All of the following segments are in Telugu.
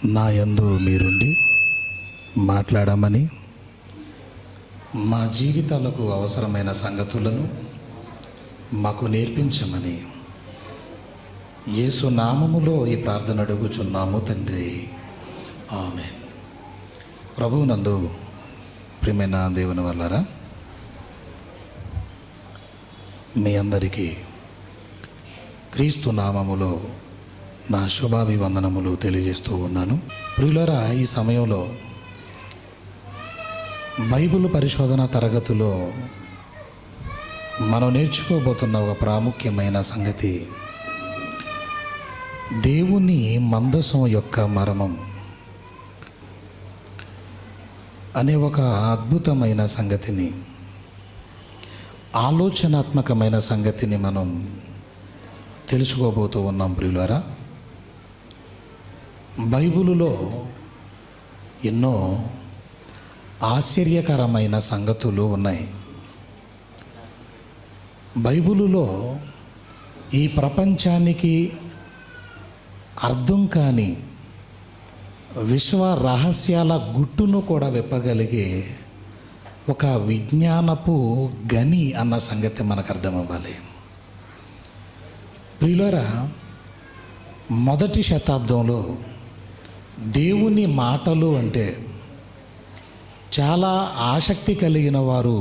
నా యందు మీరుండి మాట్లాడమని, మా జీవితాలకు అవసరమైన సంగతులను మాకు నేర్పించమని యేసు నామములో ఈ ప్రార్థన అడుగుచున్నాము తండ్రి, ఆమేన్. ప్రభువునందు ప్రియమైన దేవుని వల్లరా, మీ అందరికీ క్రీస్తు నామములో నా శుభాభివందనములు తెలియజేస్తూ ఉన్నాను. ప్రియులారా, ఈ సమయంలో బైబిల్ పరిశోధన తరగతిలో మనం నేర్చుకోబోతున్న ఒక ప్రాముఖ్యమైన సంగతి దేవుని మందసం యొక్క మర్మం అనే ఒక అద్భుతమైన సంగతిని, ఆలోచనాత్మకమైన సంగతిని మనం తెలుసుకోబోతూ ఉన్నాం. ప్రియులారా, బైబిలులో ఎన్నో ఆశ్చర్యకరమైన సంగతులు ఉన్నాయి. బైబిలులో ఈ ప్రపంచానికి అర్థం కాని విశ్వ రహస్యాల గుట్టును కూడా విప్పగలిగే ఒక విజ్ఞానపు గని అన్న సంగతి మనకు అర్థమవ్వాలి. ప్రియులారా, మొదటి శతాబ్దంలో దేవుని మాటలు అంటే చాలా ఆసక్తి కలిగిన వారు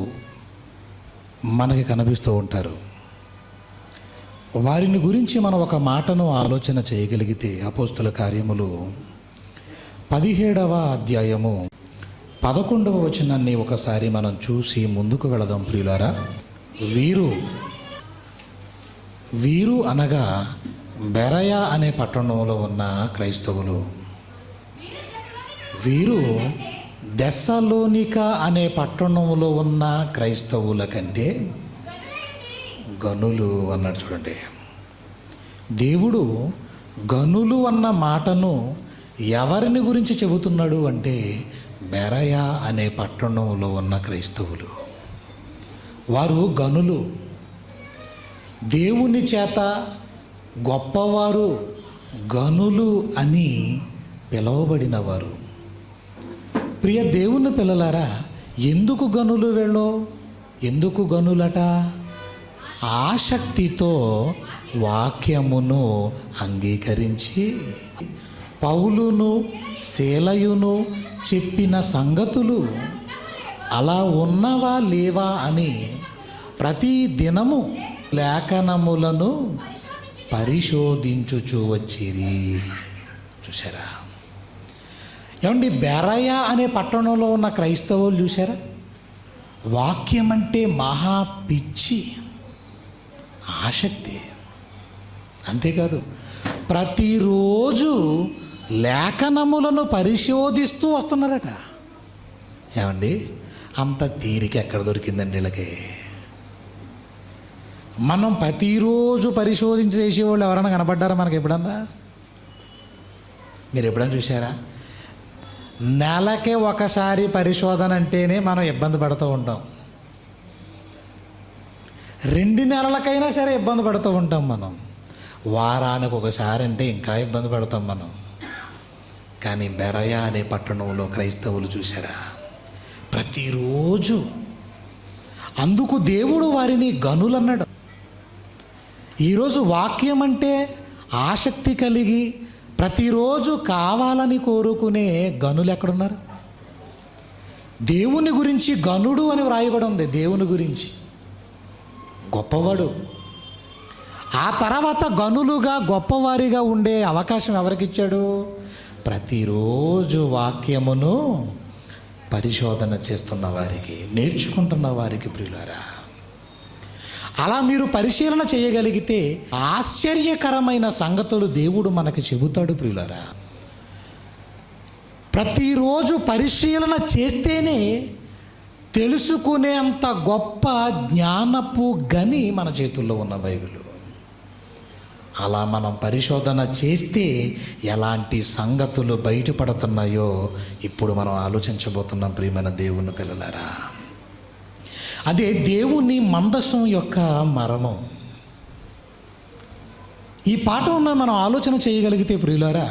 మనకి కనిపిస్తూ ఉంటారు. వారిని గురించి మనం ఒక మాటను ఆలోచన చేయగలిగితే, అపోస్తుల కార్యములు 17వ అధ్యాయము 11వ వచనాన్ని ఒకసారి మనం చూసి ముందుకు వెళదాం. ప్రియులారా, వీరు అనగా బెరయ అనే పట్టణంలో ఉన్న క్రైస్తవులు. వీరు థెస్సలోనిక అనే పట్టణంలో ఉన్న క్రైస్తవుల కంటే గనులు అన్నాడు. చూడండి, దేవుడు గనులు అన్న మాటను ఎవరిని గురించి చెబుతున్నాడు అంటే బెరయ అనే పట్టణంలో ఉన్న క్రైస్తవులు. వారు గనులు, దేవుని చేత గొప్పవారు, గనులు అని పిలువబడినవారు. ప్రియ దేవుని పిల్లలారా, ఎందుకు గనులు వీళ్ళు? ఎందుకు గనులట? ఆసక్తితో వాక్యమును అంగీకరించి పౌలును శీలయును చెప్పిన సంగతులు అలా ఉన్నవా లేవా అని ప్రతి దినము లేఖనములను పరిశోధించుచూ వచ్చిరి. చూసారా? ఏమండి, బెరయ అనే పట్టణంలో ఉన్న క్రైస్తవులు చూసారా? వాక్యం అంటే మహా పిచ్చి, ఆసక్తి. అంతేకాదు, ప్రతిరోజు లేఖనములను పరిశోధిస్తూ వస్తున్నారట. ఏమండి, అంత తీరిక ఎక్కడ దొరికిందండి వీళ్ళకి? మనం ప్రతిరోజు పరిశోధించి చేసేవాళ్ళు ఎవరైనా కనపడ్డారా మనకి ఎప్పుడన్నా? మీరు ఎప్పుడన్నా చూసారా? నెలకే ఒకసారి పరిశోధన అంటేనే మనం ఇబ్బంది పడుతూ ఉంటాం. 2 నెలలకైనా సరే ఇబ్బంది పడుతూ ఉంటాం మనం. వారానికి ఒకసారి అంటే ఇంకా ఇబ్బంది పడతాం మనం. కానీ బెరయ అనే పట్టణంలో క్రైస్తవులు చూసారా? ప్రతిరోజు. అందుకు దేవుడు వారిని గనులు అన్నాడు. ఈరోజు వాక్యం అంటే ఆసక్తి కలిగి ప్రతిరోజు కావాలని కోరుకునే గనులు ఎక్కడున్నారు? దేవుని గురించి గనుడు అని వ్రాయబడి ఉంది. దేవుని గురించి గొప్పవాడు. ఆ తర్వాత గనులుగా గొప్పవారిగా ఉండే అవకాశం ఎవరికి ఇచ్చాడు? ప్రతిరోజు వాక్యమును పరిశోధన చేస్తున్న వారికి, నేర్చుకుంటున్న వారికి. ప్రియులారా, అలా మీరు పరిశీలన చేయగలిగితే ఆశ్చర్యకరమైన సంగతులు దేవుడు మనకి చెబుతాడు. ప్రియులారా, ప్రతిరోజు పరిశీలన చేస్తేనే తెలుసుకునేంత గొప్ప జ్ఞానపు గని మన చేతుల్లో ఉన్న బైబిల్. అలా మనం పరిశోధన చేస్తే ఎలాంటి సంగతులు బయటపడుతున్నాయో ఇప్పుడు మనం ఆలోచించబోతున్నాం. ప్రియమైన దేవుని పిల్లలారా, అదే దేవుని మందసం యొక్క మర్మం. ఈ పాఠంలో మనం ఆలోచన చేయగలిగితే ప్రియులారా,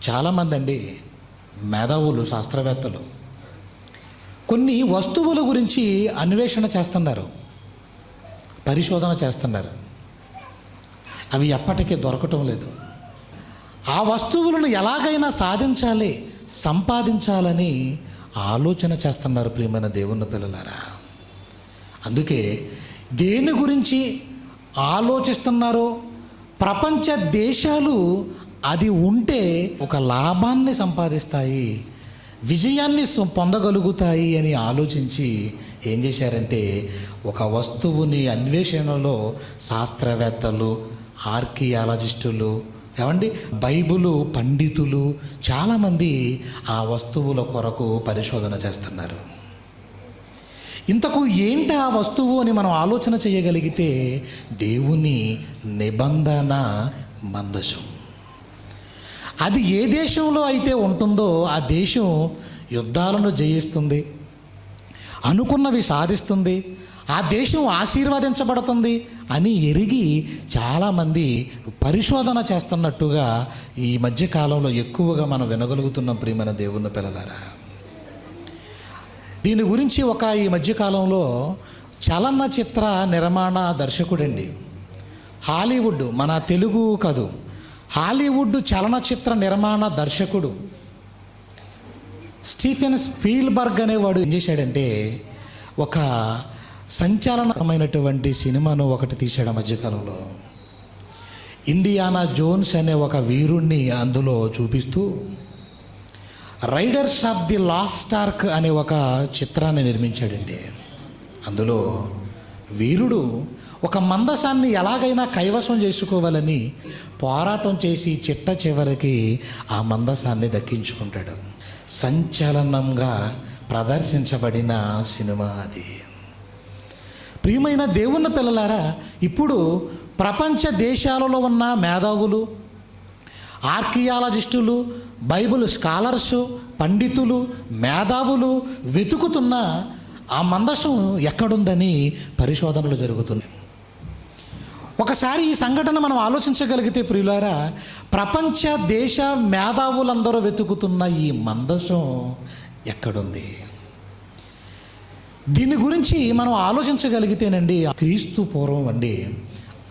చాలామంది అండి మేధావులు, శాస్త్రవేత్తలు కొన్ని వస్తువుల గురించి అన్వేషణ చేస్తున్నారు, పరిశోధన చేస్తున్నారు. అవి ఎప్పటికీ దొరకటం లేదు. ఆ వస్తువులను ఎలాగైనా సాధించాలి, సంపాదించాలని ఆలోచన చేస్తున్నారు ప్రియమైన దేవుని పిల్లలారా. అందుకే దేని గురించి ఆలోచిస్తున్నారో ప్రపంచ దేశాలు అది ఉంటే ఒక లాభాన్ని సంపాదిస్తాయి, విజయాన్ని పొందగలుగుతాయి అని ఆలోచించి ఏం చేశారంటే ఒక వస్తువుని అన్వేషణలో శాస్త్రవేత్తలు, ఆర్కియాలజిస్టులు, ఏమండి బైబిలు పండితులు చాలామంది ఆ వస్తువుల కొరకు పరిశోధన చేస్తున్నారు. ఇంతకు ఏంటి ఆ వస్తువు అని మనం ఆలోచన చేయగలిగితే దేవుని నిబంధన మందసం. అది ఏ దేశంలో అయితే ఉంటుందో ఆ దేశం యుద్ధాలను జయిస్తుంది, అనుకున్నవి సాధిస్తుంది, ఆ దేశం ఆశీర్వదించబడుతుంది అని ఎరిగి చాలామంది పరిశోధన చేస్తున్నట్టుగా ఈ మధ్యకాలంలో ఎక్కువగా మనం వినగలుగుతున్నాం ప్రియమైన దేవుని పిల్లలారా. దీని గురించి ఈ మధ్యకాలంలో చలనచిత్ర నిర్మాణ దర్శకుడండి, హాలీవుడ్, మన తెలుగు కాదు, హాలీవుడ్ చలనచిత్ర నిర్మాణ దర్శకుడు స్టీఫెన్ స్పీల్బర్గ్ అనేవాడు ఏం చేశాడంటే ఒక సంచలనమైనటువంటి సినిమాను ఒకటి తీశాడు మధ్యకాలంలో. ఇండియానా జోన్స్ అనే ఒక వీరుణ్ణి అందులో చూపిస్తూ riders of the last arc అనే ఒక చిత్రాన్ని నిర్మించాడండి. అందులో వీరుడు ఒక మందసాన్ని ఎలాగైనా కైవసం చేసుకోవాలని పోరాటం చేసి చిట్ట చివరికి ఆ మందసాన్ని దక్కించుకుంటాడు. సంచలనంగా ప్రదర్శించబడిన సినిమా అది. ప్రియమైన దేవుని పిల్లలారా, ఇప్పుడు ప్రపంచ దేశాలలో ఉన్న మేధావులు, ఆర్కియాలజిస్టులు, బైబిల్ స్కాలర్సు, పండితులు, మేధావులు వెతుకుతున్న ఆ మందసం ఎక్కడుందని పరిశోధనలు జరుగుతున్నాయి. ఒకసారి ఈ సంఘటన మనం ఆలోచించగలిగితే ప్రియులారా, ప్రపంచ దేశ మేధావులందరూ వెతుకుతున్న ఈ మందసం ఎక్కడుంది? దీని గురించి మనం ఆలోచించగలిగితేనండి, క్రీస్తు పూర్వం అండి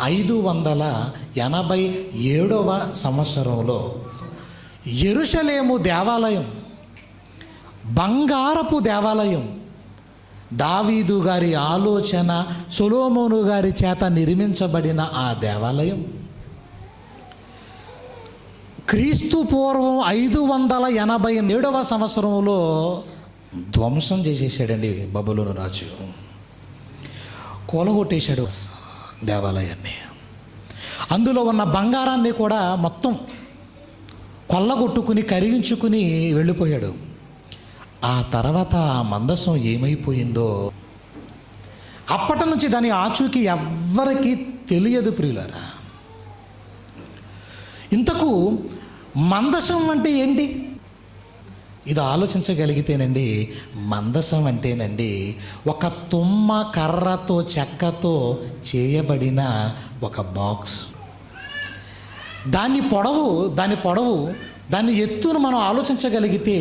587వ సంవత్సరంలో యెరూషలేము దేవాలయం, బంగారపు దేవాలయం, దావీదు గారి ఆలోచన, సొలొమోను గారి చేత నిర్మించబడిన ఆ దేవాలయం క్రీస్తు పూర్వం 587వ సంవత్సరంలో ధ్వంసం చేసేసాడండి బబులోను రాజు. కూలగొట్టేశాడు దేవాలయాన్ని. అందులో ఉన్న బంగారాన్ని కూడా మొత్తం కొల్లగొట్టుకుని కరిగించుకుని వెళ్ళిపోయాడు. ఆ తర్వాత ఆ మందసం ఏమైపోయిందో అప్పటి నుంచి దాని ఆచూకీ ఎవ్వరికీ తెలియదు ప్రియులారా. ఇంతకు మందసం అంటే ఏంటి? ఇది ఆలోచించగలిగితేనండి, మందసం అంటేనండి ఒక తుమ్మ కర్రతో చెక్కతో చేయబడిన ఒక బాక్స్. దాని పొడవు దాని ఎత్తును మనం ఆలోచించగలిగితే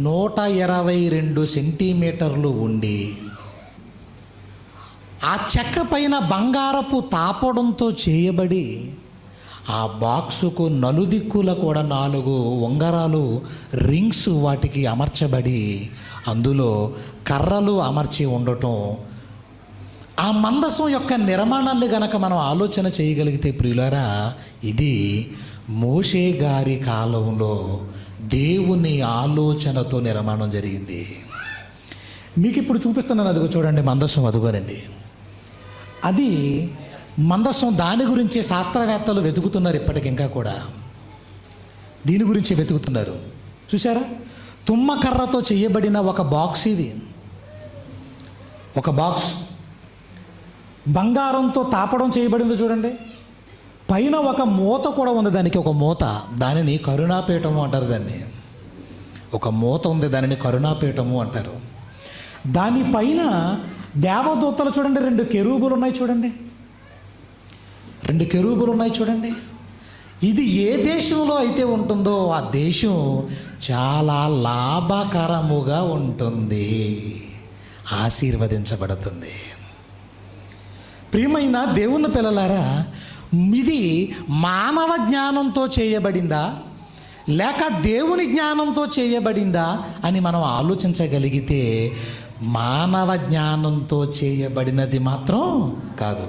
122 సెంటీమీటర్లు ఉండి ఆ చెక్క పైన బంగారపు తాపడంతో చేయబడి ఆ బాక్సుకు నలుదిక్కుల కూడా 4 ఉంగరాలు, రింగ్స్ వాటికి అమర్చబడి అందులో కర్రలు అమర్చి ఉండటం. ఆ మందసం యొక్క నిర్మాణాన్ని గనక మనం ఆలోచన చేయగలిగితే ప్రియులారా, ఇది మోషే గారి కాలంలో దేవుని ఆలోచనతో నిర్మాణం జరిగింది. మీకు ఇప్పుడు చూపిస్తున్నాను, అదిగో చూడండి మందసం, అదిగోనండి అది మందసం. దాని గురించి శాస్త్రవేత్తలు వెతుకుతున్నారు ఇప్పటికి, ఇంకా కూడా దీని గురించి వెతుకుతున్నారు. చూసారా, తుమ్మకర్రతో చేయబడిన ఒక బాక్స్ ఇది. ఒక బాక్స్ బంగారంతో తాపడం చేయబడింది చూడండి. పైన ఒక మూత కూడా ఉంది, దానికి ఒక మూత, దానిని కరుణాపీఠము అంటారు. దాన్ని ఒక మూత ఉంది, దానిని కరుణాపీఠము అంటారు. దానిపైన దేవదూతలు చూడండి, 2 కెరూబులు ఉన్నాయి చూడండి, 2 కెరూబులు ఉన్నాయి చూడండి. ఇది ఏ దేశంలో అయితే ఉంటుందో ఆ దేశం చాలా లాభకరముగా ఉంటుంది, ఆశీర్వదించబడుతుంది. ప్రియమైన దేవుని పిల్లలారా, ఇది మానవ జ్ఞానంతో చేయబడిందా లేక దేవుని జ్ఞానంతో చేయబడిందా అని మనం ఆలోచించగలిగితే మానవ జ్ఞానంతో చేయబడినది మాత్రం కాదు.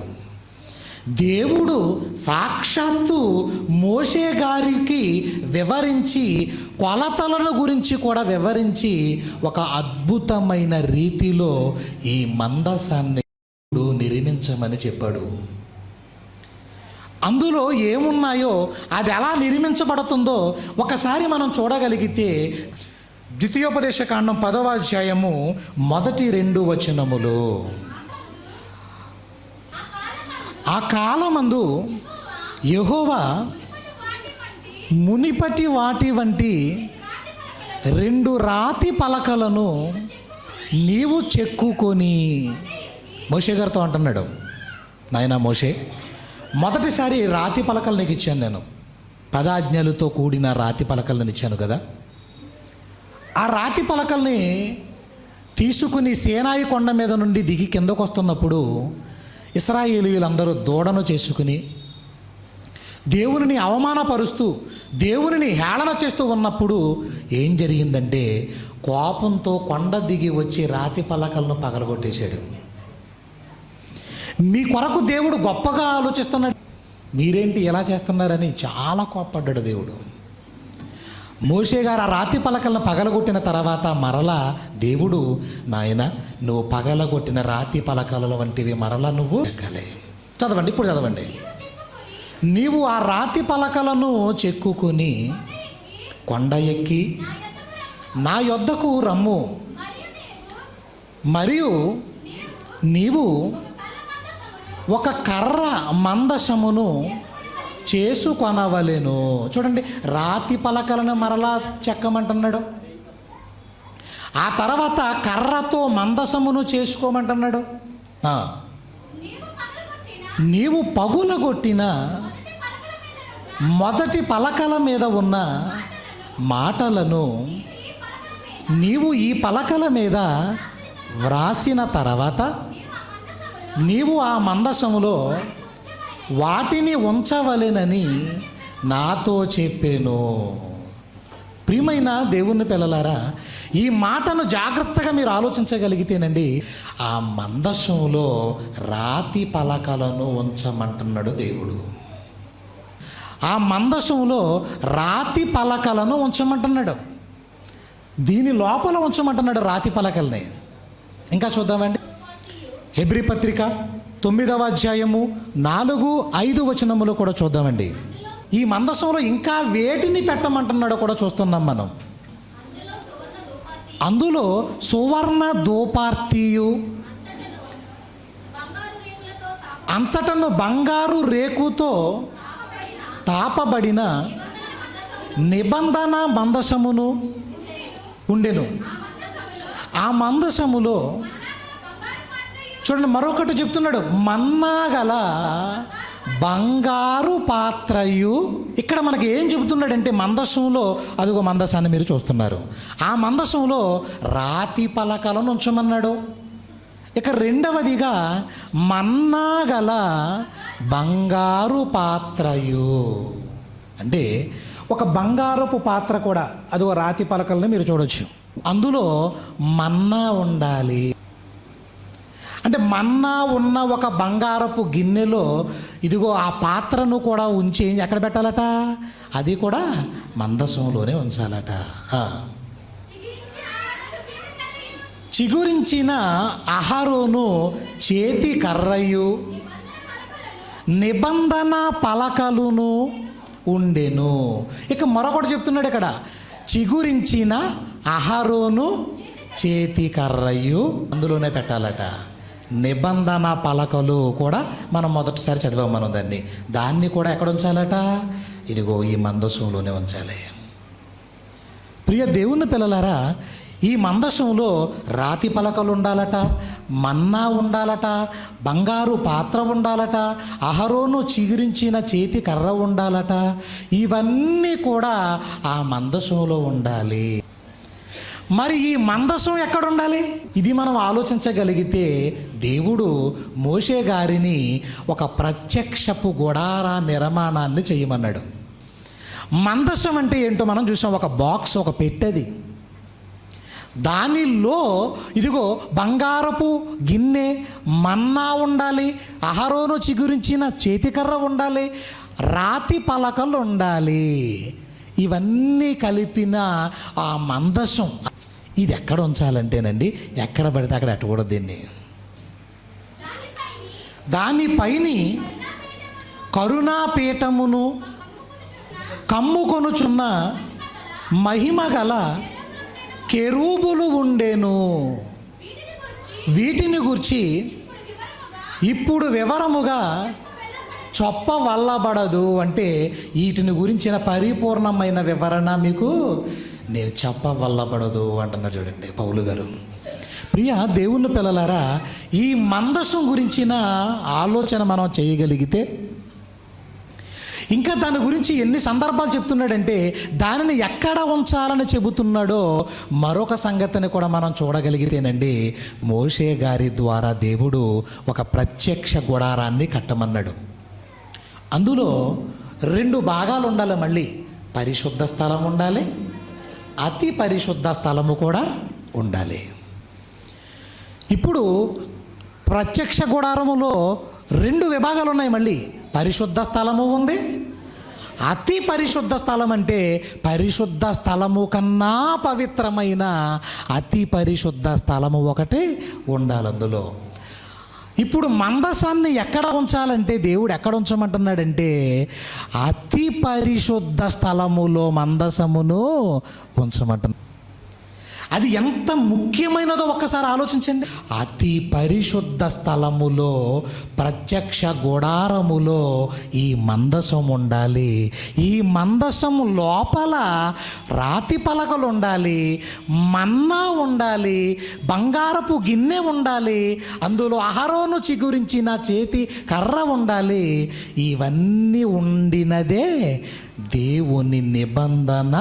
దేవుడు సాక్షాత్తు మోషే గారికి వివరించి, కొలతలను గురించి కూడా వివరించి ఒక అద్భుతమైన రీతిలో ఈ మందసాన్ని నిర్మించమని చెప్పాడు. అందులో ఏమున్నాయో అది ఎలా నిర్మించబడుతుందో ఒకసారి మనం చూడగలిగితే ద్వితీయోపదేశకాండం 10వ అధ్యాయము మొదటి 2 వచనములు. ఆ కాలమందు యెహోవా మునిపటి వాటి వంటి 2 రాతి పలకలను నీవు చెక్కుకొని, మోషే గారితో అంటున్నాడు, నాయనా మోషే, మొదటిసారి రాతి పలకలు నీకు ఇచ్చాను నేను, 10 ఆజ్ఞలతో కూడిన రాతి పలకలను ఇచ్చాను కదా. ఆ రాతి పలకల్ని తీసుకుని సేనాయి కొండ మీద నుండి దిగి కిందకు వస్తున్నప్పుడు ఇశ్రాయేలీయులందరూ దూడను చేసుకుని దేవునిని అవమానపరుస్తూ దేవునిని హేళన చేస్తూ ఉన్నప్పుడు ఏం జరిగిందంటే కోపంతో కొండ దిగి వచ్చి రాతి పలకలను పగలగొట్టేశాడు. మీ కొరకు దేవుడు గొప్పగా ఆలోచిస్తున్నాడు, మీరేంటి ఎలా చేస్తున్నారని చాలా కోప్పడ్డాడు దేవుడు. మోషే గారు ఆ రాతి పలకలను పగలగొట్టిన తర్వాత మరలా దేవుడు, నాయన నువ్వు పగలగొట్టిన రాతి పలకల వంటివి మరలా నువ్వు చదవండి, ఇప్పుడు చదవండి. నీవు ఆ రాతి పలకలను చెక్కుకొని కొండ ఎక్కి నా యొద్దకు రమ్ము, మరియు నీవు ఒక కర్ర మందసమును చేసుకొనవలెను. చూడండి, రాతి పలకలను మరలా చెక్కమంటున్నాడు, ఆ తర్వాత కర్రతో మందసమును చేసుకోమంటున్నాడు. నీవు పగులగొట్టిన మొదటి పలకల మీద ఉన్న మాటలను నీవు ఈ పలకల మీద వ్రాసిన తర్వాత నీవు ఆ మందసములో వాటిని ఉంచవలెనని నాతో చెప్పాను. ప్రియమైన దేవుని పిల్లలారా, ఈ మాటను జాగ్రత్తగా మీరు ఆలోచించగలిగితేనండి, ఆ మందసంలో రాతి పలకలను ఉంచమంటున్నాడు దేవుడు. ఆ మందసంలో రాతి పలకలను ఉంచమంటున్నాడు, దీని లోపల ఉంచమంటున్నాడు రాతి పలకల్ని. ఇంకా చూద్దామండి, హెబ్రీ పత్రిక 9వ అధ్యాయము 4-5 వచనములు కూడా చూద్దామండి. ఈ మందసంలో ఇంకా వేటిని పెట్టమంటున్నాడో కూడా చూస్తున్నాం మనం. అందులో సువర్ణ ధూపార్తియు, అంతటను బంగారు రేకుతో తాపబడిన నిబంధన మందసమును ఉండెను. ఆ మందసములో చూడండి, మరొకటి చెప్తున్నాడు, మన్నా గల బంగారు పాత్రయు. ఇక్కడ మనకి ఏం చెబుతున్నాడంటే మందసంలో, అదిగో మందసాన్ని మీరు చూస్తున్నారు, ఆ మందసంలో రాతి పలకలను ఉంచమన్నాడు. ఇక రెండవదిగా మన్నా గల బంగారు పాత్రయు, అంటే ఒక బంగారపు పాత్ర కూడా, అదిగో రాతి పలకలను మీరు చూడొచ్చు, అందులో మన్నా ఉండాలి. అంటే మన్నా ఉన్న ఒక బంగారపు గిన్నెలో ఇదిగో ఆ పాత్రను కూడా ఉంచి ఎక్కడ పెట్టాలట, అది కూడా మందసంలోనే ఉంచాలట. చిగురించిన అహరోను చేతి కర్రయు నిబంధన పలకలును ఉండెను. ఇక మరొకటి చెప్తున్నాడు ఇక్కడ, చిగురించిన అహరోను చేతి కర్రయు అందులోనే పెట్టాలట. నిబంధన పలకలు కూడా మనం మొదటిసారి చదివాం మనం దాన్ని కూడా ఎక్కడ ఉంచాలట, ఇదిగో ఈ మందసంలోనే ఉంచాలి. ప్రియ దేవుని పిల్లలారా, ఈ మందసంలో రాతి పలకలు ఉండాలట, మన్నా ఉండాలట, బంగారు పాత్ర ఉండాలట, అహరోను చిగురించిన చేతి కర్ర ఉండాలట. ఇవన్నీ కూడా ఆ మందసంలో ఉండాలి. మరి ఈ మందసం ఎక్కడ ఉండాలి? ఇది మనం ఆలోచించగలిగితే దేవుడు మోషే గారిని ఒక ప్రత్యక్షపు గుడార నిర్మాణాన్ని చేయమన్నాడు. మందసం అంటే ఏంటో మనం చూసాం. ఒక బాక్స్, ఒక పెట్టెది. దానిలో ఇదిగో బంగారపు గిన్నె, మన్నా ఉండాలి, అహరోను చిగురించిన చేతికర్ర ఉండాలి, రాతి పలకలు ఉండాలి. ఇవన్నీ కలిపిన ఆ మందసం ఇది ఎక్కడ ఉంచాలంటేనండి, ఎక్కడ పడితే అక్కడ ఎట్టకూడదు. దానిపైని కరుణాపీఠమును కమ్ముకొనుచున్న మహిమ గల కెరూబులు ఉండెను. వీటిని గూర్చి ఇప్పుడు వివరముగా చెప్పవల్లబడదు. అంటే వీటిని గురించిన పరిపూర్ణమైన వివరణ మీకు నేను చెప్పవల్లబడదు అంటున్నారు. చూడండి పౌలు గారు. ప్రియ దేవుని పిల్లలారా, ఈ మందసం గురించిన ఆలోచన మనం చేయగలిగితే, ఇంకా దాని గురించి ఎన్ని సందర్భాలు చెప్తున్నాడంటే దానిని ఎక్కడ ఉంచాలని చెబుతున్నాడో మరొక సంగతిని కూడా మనం చూడగలిగితేనండి, మోషే గారి ద్వారా దేవుడు ఒక ప్రత్యక్ష గుడారాన్ని కట్టమన్నాడు. అందులో 2 భాగాలు ఉండాలి. మళ్ళీ పరిశుద్ధ స్థలం ఉండాలి, అతి పరిశుద్ధ స్థలము కూడా ఉండాలి. ఇప్పుడు ప్రత్యక్ష గుడారములో 2 విభాగాలు ఉన్నాయి. మళ్ళీ పరిశుద్ధ స్థలము ఉంది, అతి పరిశుద్ధ స్థలం. అంటే పరిశుద్ధ స్థలము కన్నా పవిత్రమైన అతి పరిశుద్ధ స్థలము ఒకటి ఉండాలి అందులో. ఇప్పుడు మందసాన్ని ఎక్కడ ఉంచాలంటే దేవుడు ఎక్కడ ఉంచమంటున్నాడంటే అతి పరిశుద్ధ స్థలములో మందసమును ఉంచమంటున్నాడు. అది ఎంత ముఖ్యమైనదో ఒక్కసారి ఆలోచించండి. అతి పరిశుద్ధ స్థలములో, ప్రత్యక్ష గుడారములో ఈ మందసం ఉండాలి. ఈ మందసము లోపల రాతి పలకలు ఉండాలి, మన్నా ఉండాలి, బంగారపు గిన్నె ఉండాలి, అందులో అహరోను చిగురించిన చేతి కర్ర ఉండాలి. ఇవన్నీ ఉండినదే దేవుని నిబంధన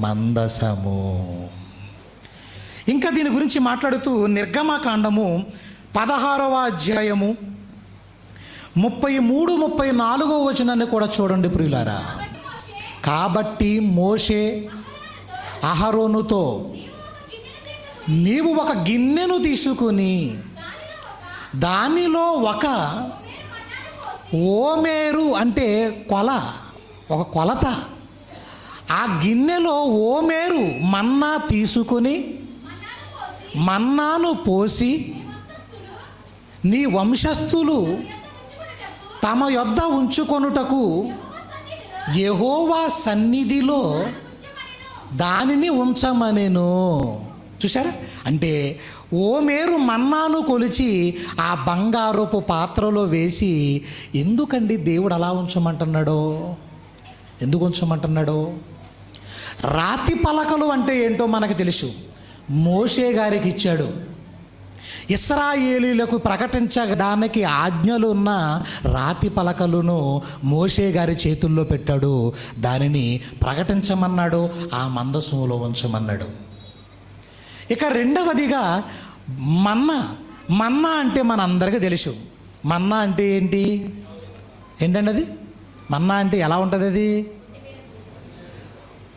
మందసము. ఇంకా దీని గురించి మాట్లాడుతూ నిర్గమకాండము 16వ అధ్యాయము 33-34 వచనాన్ని కూడా చూడండి ప్రియులారా. కాబట్టి మోషే అహరోనుతో, నీవు ఒక గిన్నెను తీసుకుని దానిలో ఒక ఓమేరు అంటే ఒక కొలత, ఆ గిన్నెలో ఓమేరు మన్నా తీసుకుని మన్నాను పోసి నీ వంశస్థులు తమ యొద్ద ఉంచుకొనుటకు యెహోవా సన్నిధిలో దానిని ఉంచమనెను. చూసారా? అంటే ఓమేరు మన్నాను కొలిచి ఆ బంగారపు పాత్రలో వేసి, ఎందుకండి దేవుడు అలా ఉంచమంటున్నాడో? ఎందుకు ఉంచమంటున్నాడో? రాతి పలకలు అంటే ఏంటో మనకు తెలుసు. మోషే గారికి ఇచ్చాడు. ఇశ్రాయేలీయులకు ప్రకటించడానికి ఆజ్ఞలు ఉన్న రాతి పలకలను మోషే గారి చేతుల్లో పెట్టాడు. దానిని ప్రకటించమన్నాడు, ఆ మందసంలో ఉంచమన్నాడు. ఇక రెండవదిగా మన్నా అంటే మనందరికీ తెలుసు. మన్నా అంటే ఏంటండి అది? మన్నా అంటే ఎలా ఉంటుంది? అది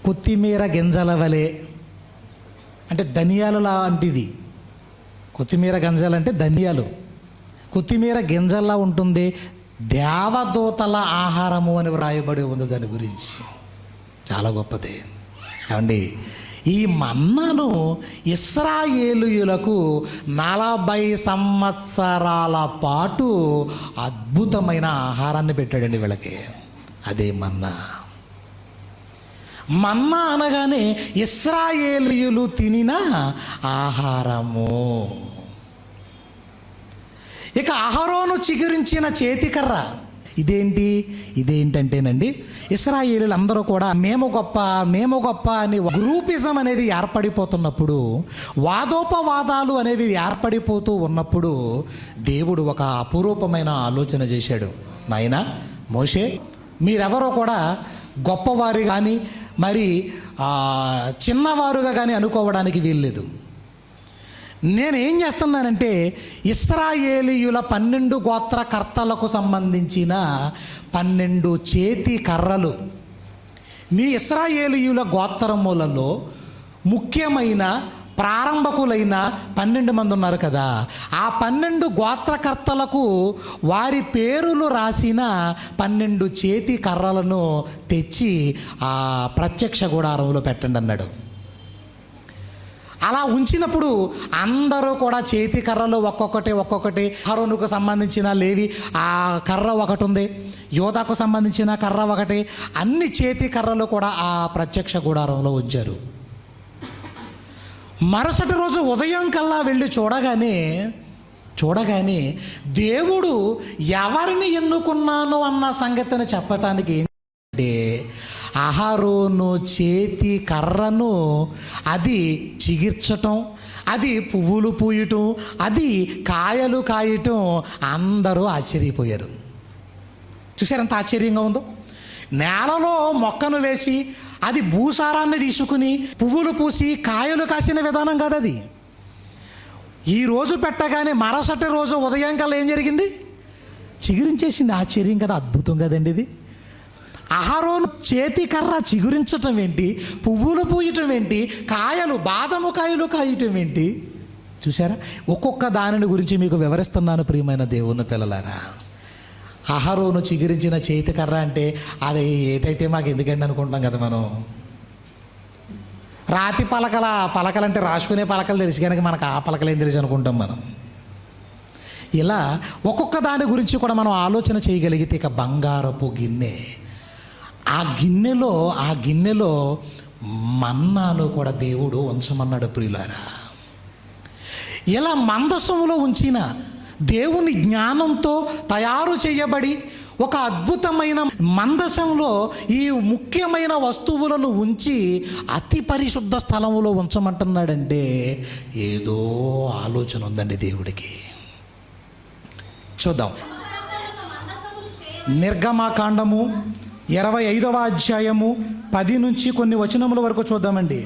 కొత్తిమీర గింజల వలె, అంటే ధనియాలు లాంటిది. కొత్తిమీర గింజలు అంటే ధనియాలు, కొత్తిమీర గింజల్లా ఉంటుంది. దేవదూతల ఆహారము అని వ్రాయబడి ఉంది దాని గురించి. చాలా గొప్పది. ఏమండి, ఈ మన్నాను ఇశ్రాయేలీయులకు 40 సంవత్సరాల పాటు అద్భుతమైన ఆహారాన్ని పెట్టాడండి వీళ్ళకి. అదే మన్నా. మన్నా అనగానే ఇశ్రాయేలీయులు తినిన ఆహారము. ఇక అహరోను చిగురించిన చేతికర్ర, ఇదేంటంటేనండి, ఇశ్రాయేలీలు అందరూ కూడా మేము గొప్ప అని గ్రూపిజం అనేది ఏర్పడిపోతున్నప్పుడు, వాదోపవాదాలు అనేవి ఏర్పడిపోతూ ఉన్నప్పుడు దేవుడు ఒక అపురూపమైన ఆలోచన చేశాడు. నాయనా మోషే, మీరెవరో కూడా గొప్పవారు కానీ మరి చిన్నవారుగా కానీ అనుకోవడానికి వీల్లేదు. నేనేం చేస్తున్నానంటే ఇశ్రాయేలీయుల 12 గోత్రకర్తలకు సంబంధించిన 12 చేతి కర్రలు, మీ ఇశ్రాయేలీయుల గోత్రములలో ముఖ్యమైన ప్రారంభకులైన 12 మంది ఉన్నారు కదా, ఆ 12 గోత్రకర్తలకు వారి పేరులు రాసిన 12 చేతి కర్రలను తెచ్చి ఆ ప్రత్యక్ష గుడారంలో పెట్టండి అన్నాడు. అలా ఉంచినప్పుడు అందరూ కూడా చేతి కర్రలు ఒక్కొక్కటి అహరోనుకు సంబంధించిన లేవి ఆ కర్ర ఒకటి ఉంది, యోధాకు సంబంధించిన కర్ర ఒకటి, అన్ని చేతి కర్రలు కూడా ఆ ప్రత్యక్ష గుడారంలో ఉంచారు. మరుసటి రోజు ఉదయం కల్లా వెళ్ళి చూడగానే దేవుడు ఎవరిని ఎన్నుకున్నాను అన్న సంగతిని చెప్పటానికి ఏంటంటే అహరోను చేతి కర్రను అది చిగిర్చటం, అది పువ్వులు పూయటం, అది కాయలు కాయటం అందరూ ఆశ్చర్యపోయారు. చూసారు ఎంత ఆశ్చర్యంగా ఉందో. నేలలో మొక్కను వేసి అది భూసారాన్ని తీసుకుని పువ్వులు పూసి కాయలు కాసిన విధానం కాదు అది. ఈరోజు పెట్టగానే మరుసటి రోజు ఉదయం కల్లా ఏం జరిగింది? చిగురించేసింది. ఆశ్చర్యం కదా, అద్భుతం కదండి ఇది. అహరోను చేతి కర్ర చిగురించటం ఏంటి, పువ్వులు పూయటం ఏంటి, కాయలు బాదము కాయలు కాయటం ఏంటి? చూసారా, ఒక్కొక్క దానిని గురించి మీకు వివరిస్తున్నాను ప్రియమైన దేవుని పిల్లలారా. అహరోను చిగురించిన చేతి కర్ర అంటే అది ఏటైతే మాకు ఎందుకండి అనుకుంటాం కదా మనం. రాతి పలకలంటే రాసుకునే పలకలు తెలిసి కనుక మనకు ఆ పలకలేం తెలిసి అనుకుంటాం మనం. ఇలా ఒక్కొక్క దాని గురించి కూడా మనం ఆలోచన చేయగలిగితే, ఇక బంగారపు గిన్నె, ఆ గిన్నెలో మన్నాను కూడా దేవుడు ఉంచమన్నాడు ప్రియులారా. ఇలా మందసములో ఉంచిన దేవుని జ్ఞానంతో తయారు చేయబడి ఒక అద్భుతమైన మందసంలో ఈ ముఖ్యమైన వస్తువులను ఉంచి అతి పరిశుద్ధ స్థలములో ఉంచమంటున్నాడంటే ఏదో ఆలోచన ఉందండి దేవుడికి. చూద్దాం. నిర్గమాకాండము 25వ అధ్యాయము 10 నుంచి కొన్ని వచనముల వరకు చూద్దామండి.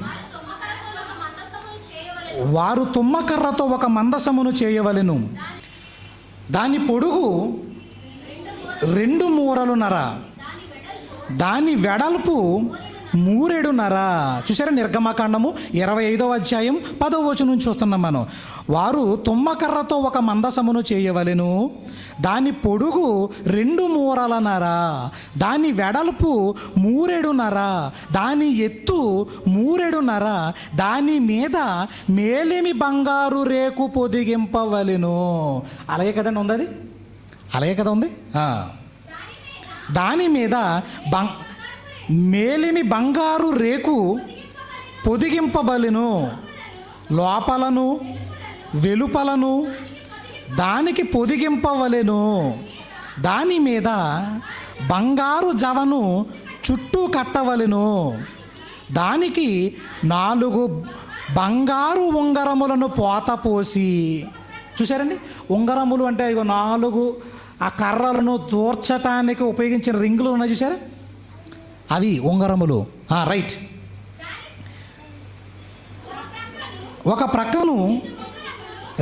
వారు తుమ్మకర్రతో ఒక మందసమును చేయవలెను, దాని పొడుగు 2 మూరలున్నర, దాని వెడల్పు 3.5. చూసారా, నిర్గమకాండము 25వ అధ్యాయం 10వ వచనం నుంచి చూస్తున్నాం మనం. వారు తుమ్మకర్రతో ఒక మందసమును చేయవలెను, దాని పొడుగు 2 మూరలన్నర, దాని వెడల్పు 3.5, దాని ఎత్తు 3.5, దాని మీద మేలిమి బంగారు రేకు పొదిగింపవలెను. అలాగే కదండి ఉంది, అది అలాగే కదా ఉంది. దాని మీద మేలిమి బంగారు రేకు పొదిగింపబలెను, లోపలను వెలుపలను దానికి పొదిగింపవలెను. దాని మీద బంగారు జవను చుట్టూ కట్టవలెను. దానికి 4 బంగారు ఉంగరములను పోత పోసి, చూసారండి, ఉంగరములు అంటే ఇగో 4 ఆ కర్రలను దూర్చటానికి ఉపయోగించిన రింగులు ఉన్నాయి చూసారా, అవి ఉంగరములు. రైట్. ఒక ప్రక్కను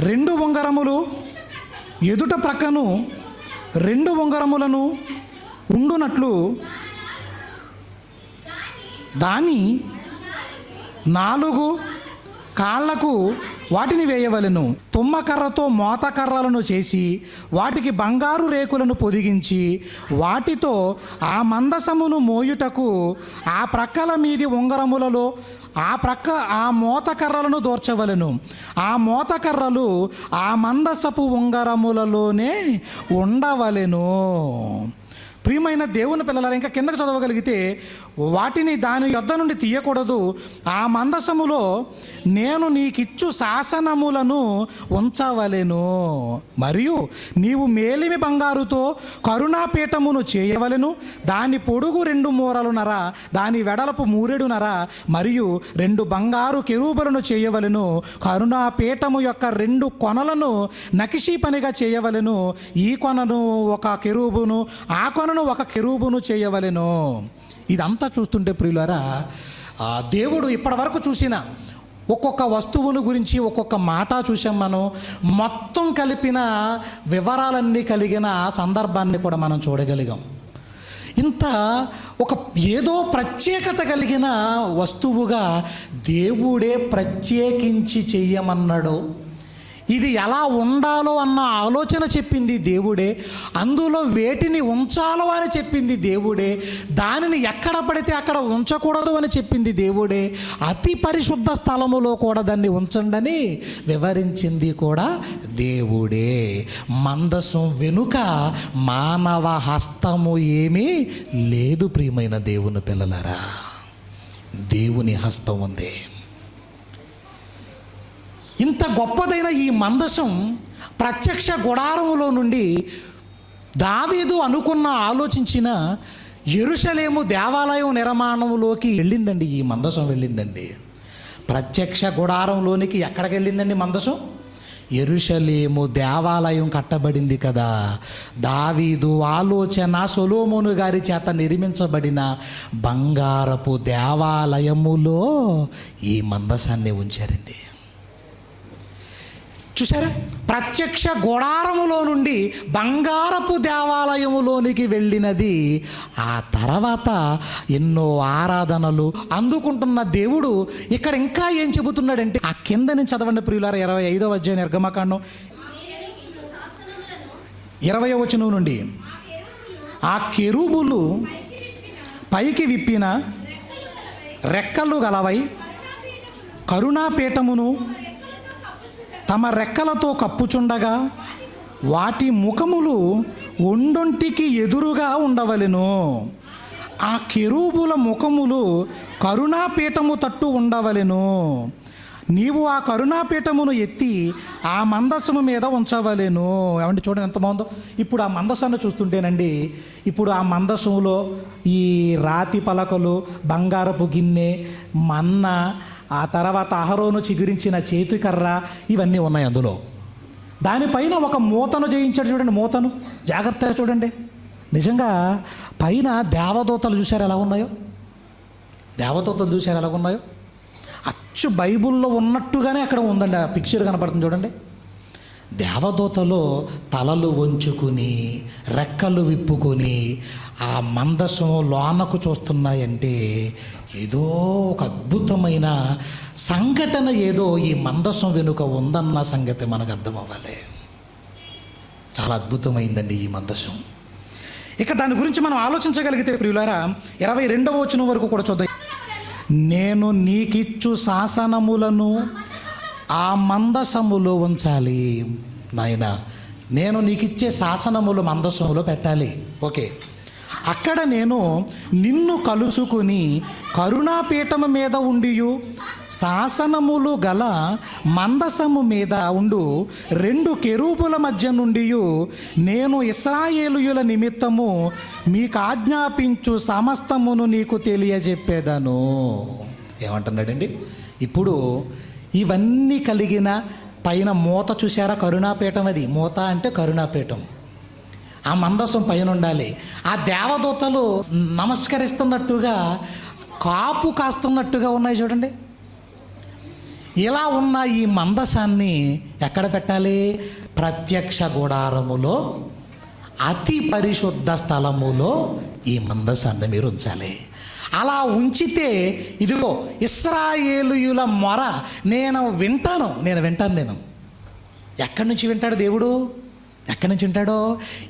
2 ఉంగరములు, ఎదుట ప్రక్కను 2 ఉంగరములను ఉండునట్లు దాని 4 కాళ్లకు వాటిని వేయవలెను. తుమ్మకర్రతో మోతకర్రలను చేసి వాటికి బంగారు రేకులను పొదిగించి వాటితో ఆ మందసమును మోయుటకు ఆ ప్రక్కల మీది ఉంగరములలో ఆ మోతకర్రలను దూర్చవలెను. ఆ మోతకర్రలు ఆ మందసపు ఉంగరములలోనే ఉండవలెను. ప్రియమైన దేవుని పిల్లలారా, ఇంకా కిందకు చదవగలిగితే, వాటిని దాని యొద్ద నుండి తీయకూడదు, ఆ మందసములో నేను నీకిచ్చు శాసనములను ఉంచవలెను, మరియు నీవు మేలిమి బంగారుతో కరుణాపీఠమును చేయవలెను, దాని పొడుగు 2 మూరలున్నర, దాని వెడలపు 3 మరియు 2 బంగారు కెరూబులను చేయవలెను. కరుణాపీఠము యొక్క 2 కొనలను నకిషీ పనిగా చేయవలెను. ఈ కొనను ఒక కెరూబును, ఆ కొనను ఒక కెరూబును చేయవలెను. ఇదంతా చూస్తుంటే ప్రియులారా, దేవుడు ఇప్పటి వరకు చూసిన ఒక్కొక్క వస్తువును గురించి ఒక్కొక్క మాట చూసాం మనం. మొత్తం కలిపిన వివరాలన్నీ కలిగిన సందర్భాన్ని కూడా మనం చూడగలిగాం. ఇంత ఒక ఏదో ప్రత్యేకత కలిగిన వస్తువుగా దేవుడే ప్రత్యేకించి చెయ్యమన్నాడు. ఇది ఎలా ఉండాలో అన్న ఆలోచన చెప్పింది దేవుడే. అందులో వేటిని ఉంచాలో అని చెప్పింది దేవుడే. దానిని ఎక్కడ పడితే అక్కడ ఉంచకూడదు అని చెప్పింది దేవుడే. అతి పరిశుద్ధ స్థలములో కూడా దాన్ని ఉంచండి వివరించింది కూడా దేవుడే. మందసం వెనుక మానవ హస్తము ఏమీ లేదు. ప్రియమైన దేవుని పిల్లలారా, దేవుని హస్తం ఉంది. ఇంత గొప్పదైన ఈ మందసం ప్రత్యక్ష గుడారములో నుండి దావీదు ఆలోచించిన యెరూషలేము దేవాలయం నిర్మాణంలోకి వెళ్ళిందండి. ఈ మందసం వెళ్ళిందండి. ప్రత్యక్ష గుడారంలోనికి ఎక్కడికి వెళ్ళిందండి మందసం? యెరూషలేము దేవాలయం కట్టబడింది కదా. దావీదు ఆలోచన సొలొమోను గారి చేత నిర్మించబడిన బంగారపు దేవాలయములో ఈ మందసాన్ని ఉంచారండి. చూసారా, ప్రత్యక్ష గుడారములో నుండి బంగారపు దేవాలయములోనికి వెళ్ళినది. ఆ తర్వాత ఎన్నో ఆరాధనలు అందుకుంటున్న దేవుడు ఇక్కడ ఇంకా ఏం చెబుతున్నాడంటే, ఆ కింద నుంచి చదవండి ప్రియులారా, 25వ అధ్యాయం నిర్గమకాండం 20వ వచనం నుండి. ఆ కెరూబులు పైకి విప్పిన రెక్కలు గలవై కరుణాపీఠమును తమ రెక్కలతో కప్పుచుండగా వాటి ముఖములు ఒండొంటికి ఎదురుగా ఉండవలెను. ఆ కెరూబుల ముఖములు కరుణాపీఠము తట్టు ఉండవలెను. నీవు ఆ కరుణాపీఠమును ఎత్తి ఆ మందసము మీద ఉంచవలెను. ఏమంటే చూడండి ఎంత బాగుందో. ఇప్పుడు ఆ మందసాన్ని చూస్తుంటేనండి, ఇప్పుడు ఆ మందసములో ఈ రాతి పలకలు, బంగారపు గిన్నె, మన్న, ఆ తర్వాత అహరోను చిగురించిన చేతికర్ర, ఇవన్నీ ఉన్నాయి అందులో. దానిపైన ఒక మూతను చేయించాడు. చూడండి మూతను జాగ్రత్తగా చూడండి. నిజంగా పైన దేవదూతలు చూశారు ఎలా ఉన్నాయో? దేవదూతలు చూశారు ఎలా ఉన్నాయో? అచ్చు బైబుల్లో ఉన్నట్టుగానే అక్కడ ఉందండి. ఆ పిక్చర్ కనపడుతుంది చూడండి. దేవదూతలు తలలు వంచుకుని రెక్కలు విప్పుకొని ఆ మందసం లోనకు చూస్తున్నాయంటే ఏదో ఒక అద్భుతమైన సంఘటన ఏదో ఈ మందసం వెనుక ఉందన్న సంగతి మనకు అర్థం అవ్వాలి. చాలా అద్భుతమైందండి ఈ మందసం. ఇక దాని గురించి మనం ఆలోచించగలిగితే ప్రియులారా, 22వ వచనం వరకు కూడా చూద్దాం. నేను నీకిచ్చు శాసనములను ఆ మందసములో ఉంచాలి. నాయన, నేను నీకిచ్చే శాసనములు మందసములో పెట్టాలి. ఓకే, అక్కడ నేను నిన్ను కలుసుకుని కరుణాపీఠము మీద ఉండియు శాసనములు గల మందసము మీద ఉండు 2 కెరూబుల మధ్య నుండి నేను ఇశ్రాయేలీయుల నిమిత్తము మీకు ఆజ్ఞాపించు సమస్తమును నీకు తెలియజెప్పేదను. ఏమంటున్నాడండి? ఇప్పుడు ఇవన్నీ కలిగిన పైన మూత చూసారా? కరుణాపీఠం. అది మూత అంటే కరుణాపీఠం. ఆ మందసం పైన ఉండాలి. ఆ దేవదూతలు నమస్కరిస్తున్నట్టుగా, కాపు కాస్తున్నట్టుగా ఉన్నాయి చూడండి. ఇలా ఉన్న ఈ మందసాన్ని ఎక్కడ పెట్టాలి? ప్రత్యక్ష గుడారములో, అతి పరిశుద్ధ స్థలములో ఈ మందసాన్ని మీరు ఉంచాలి. అలా ఉంచితే ఇదిగో ఇశ్రాయేలీయుల మొర నేను వింటాను. నేను ఎక్కడి నుంచి వింటాడు దేవుడు? ఎక్కడి నుంచి వింటాడో?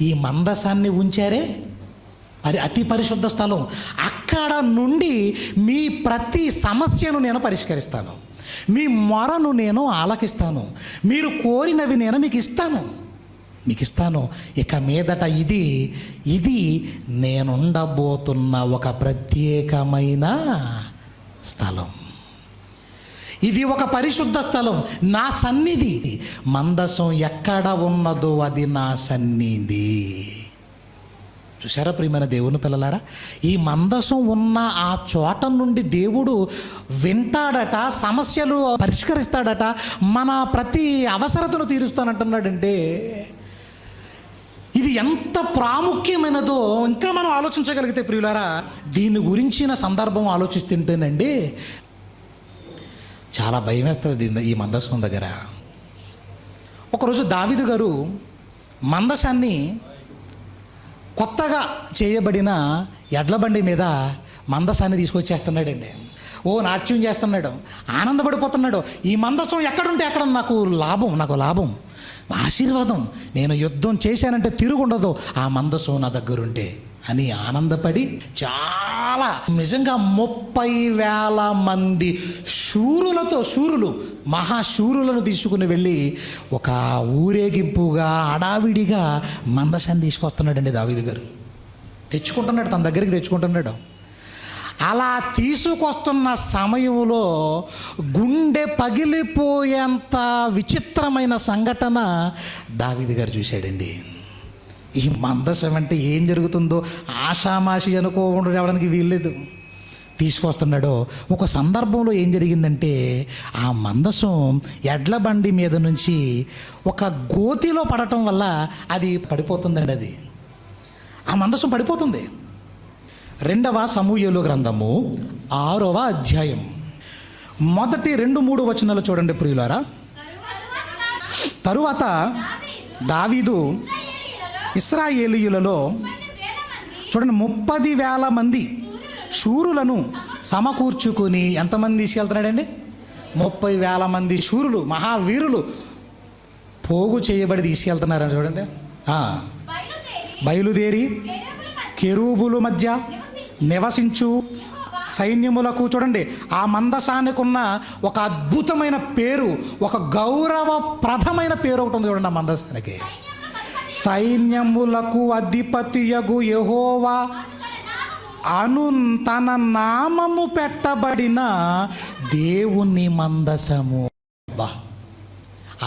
ఈ మందసాన్ని ఉంచారే, అది అతి పరిశుద్ధ స్థలం. అక్కడ నుండి మీ ప్రతి సమస్యను నేను పరిష్కరిస్తాను. మీ మొరను నేను ఆలకిస్తాను. మీరు కోరినవి నేను మీకు ఇస్తాను. మీకు ఇస్తాను. ఇక మీదట ఇది నేనుండబోతున్న ఒక ప్రత్యేకమైన స్థలం. ఇది ఒక పరిశుద్ధ స్థలం, నా సన్నిధి. మందసం ఎక్కడ ఉన్నదో అది నా సన్నిధి. చూసారా ప్రియమైన దేవుని పిల్లలారా, ఈ మందసం ఉన్న ఆ చోట నుండి దేవుడు వింటాడట, సమస్యలు పరిష్కరిస్తాడట, మన ప్రతి అవసరతను తీరుస్తానంటున్నాడంటే ఇది ఎంత ప్రాముఖ్యమైనదో ఇంకా మనం ఆలోచించగలిగితే ప్రియులారా, దీని గురించిన సందర్భం ఆలోచిస్తుంటేనండి చాలా భయం వేస్తుంది ఈ మందసం దగ్గర. ఒకరోజు దావీదు గారు మందసాన్ని కొత్తగా చేయబడిన ఎడ్ల బండి మీద మందసాన్ని తీసుకొచ్చేస్తున్నాడండి. నాట్యం చేస్తున్నాడు, ఆనందపడిపోతున్నాడు. ఈ మందసం ఎక్కడుంటే అక్కడ నాకు లాభం, ఆశీర్వాదం. నేను యుద్ధం చేశానంటే తిరుగుండదు ఆ మందసం నా దగ్గరుంటే అని ఆనందపడి చాలా నిజంగా 30,000 మంది శూరులు మహాశూరులను తీసుకుని వెళ్ళి ఒక ఊరేగింపుగా హడావిడిగా మందసాన్ని తీసుకొస్తున్నాడండి దావీదు గారు. తెచ్చుకుంటున్నాడు, తన దగ్గరికి తెచ్చుకుంటున్నాడు. అలా తీసుకొస్తున్న సమయంలో గుండె పగిలిపోయేంత విచిత్రమైన సంఘటన దావీదు గారు చూశాడండి. ఈ మందసం అంటే ఏం జరుగుతుందో ఆషామాషి అనుకోకుండా రావడానికి వీల్లేదు. తీసుకొస్తున్నాడో ఒక సందర్భంలో ఏం జరిగిందంటే ఆ మందసం ఎడ్ల బండి మీద నుంచి ఒక గోతిలో పడటం వల్ల అది పడిపోతుందండి. అది ఆ మందసం పడిపోతుంది. 2వ సమూయేలు గ్రంథము 6వ అధ్యాయం మొదటి 2-3 వచనాలు చూడండి ప్రియులారా. తరువాత దావీదు ఇశ్రాయేలీయులలో చూడండి 30,000 మంది శూరులను సమకూర్చుకుని ఎంతమంది తీసుకెళ్తున్నాడండి? 30,000 మంది శూరులు, మహావీరులు పోగు చేయబడి తీసుకెళ్తున్నారని చూడండి. బయలుదేరి కెరూబుల మధ్య నివసించు సైన్యములకు చూడండి ఆ మందసానికి ఉన్న ఒక అద్భుతమైన పేరు, ఒక గౌరవప్రదమైన పేరు ఒకటి ఉంది చూడండి ఆ మందసానికి. సైన్యములకు అధిపతియగు యెహోవా అను తన నామము పెట్టబడిన దేవుని మందసము.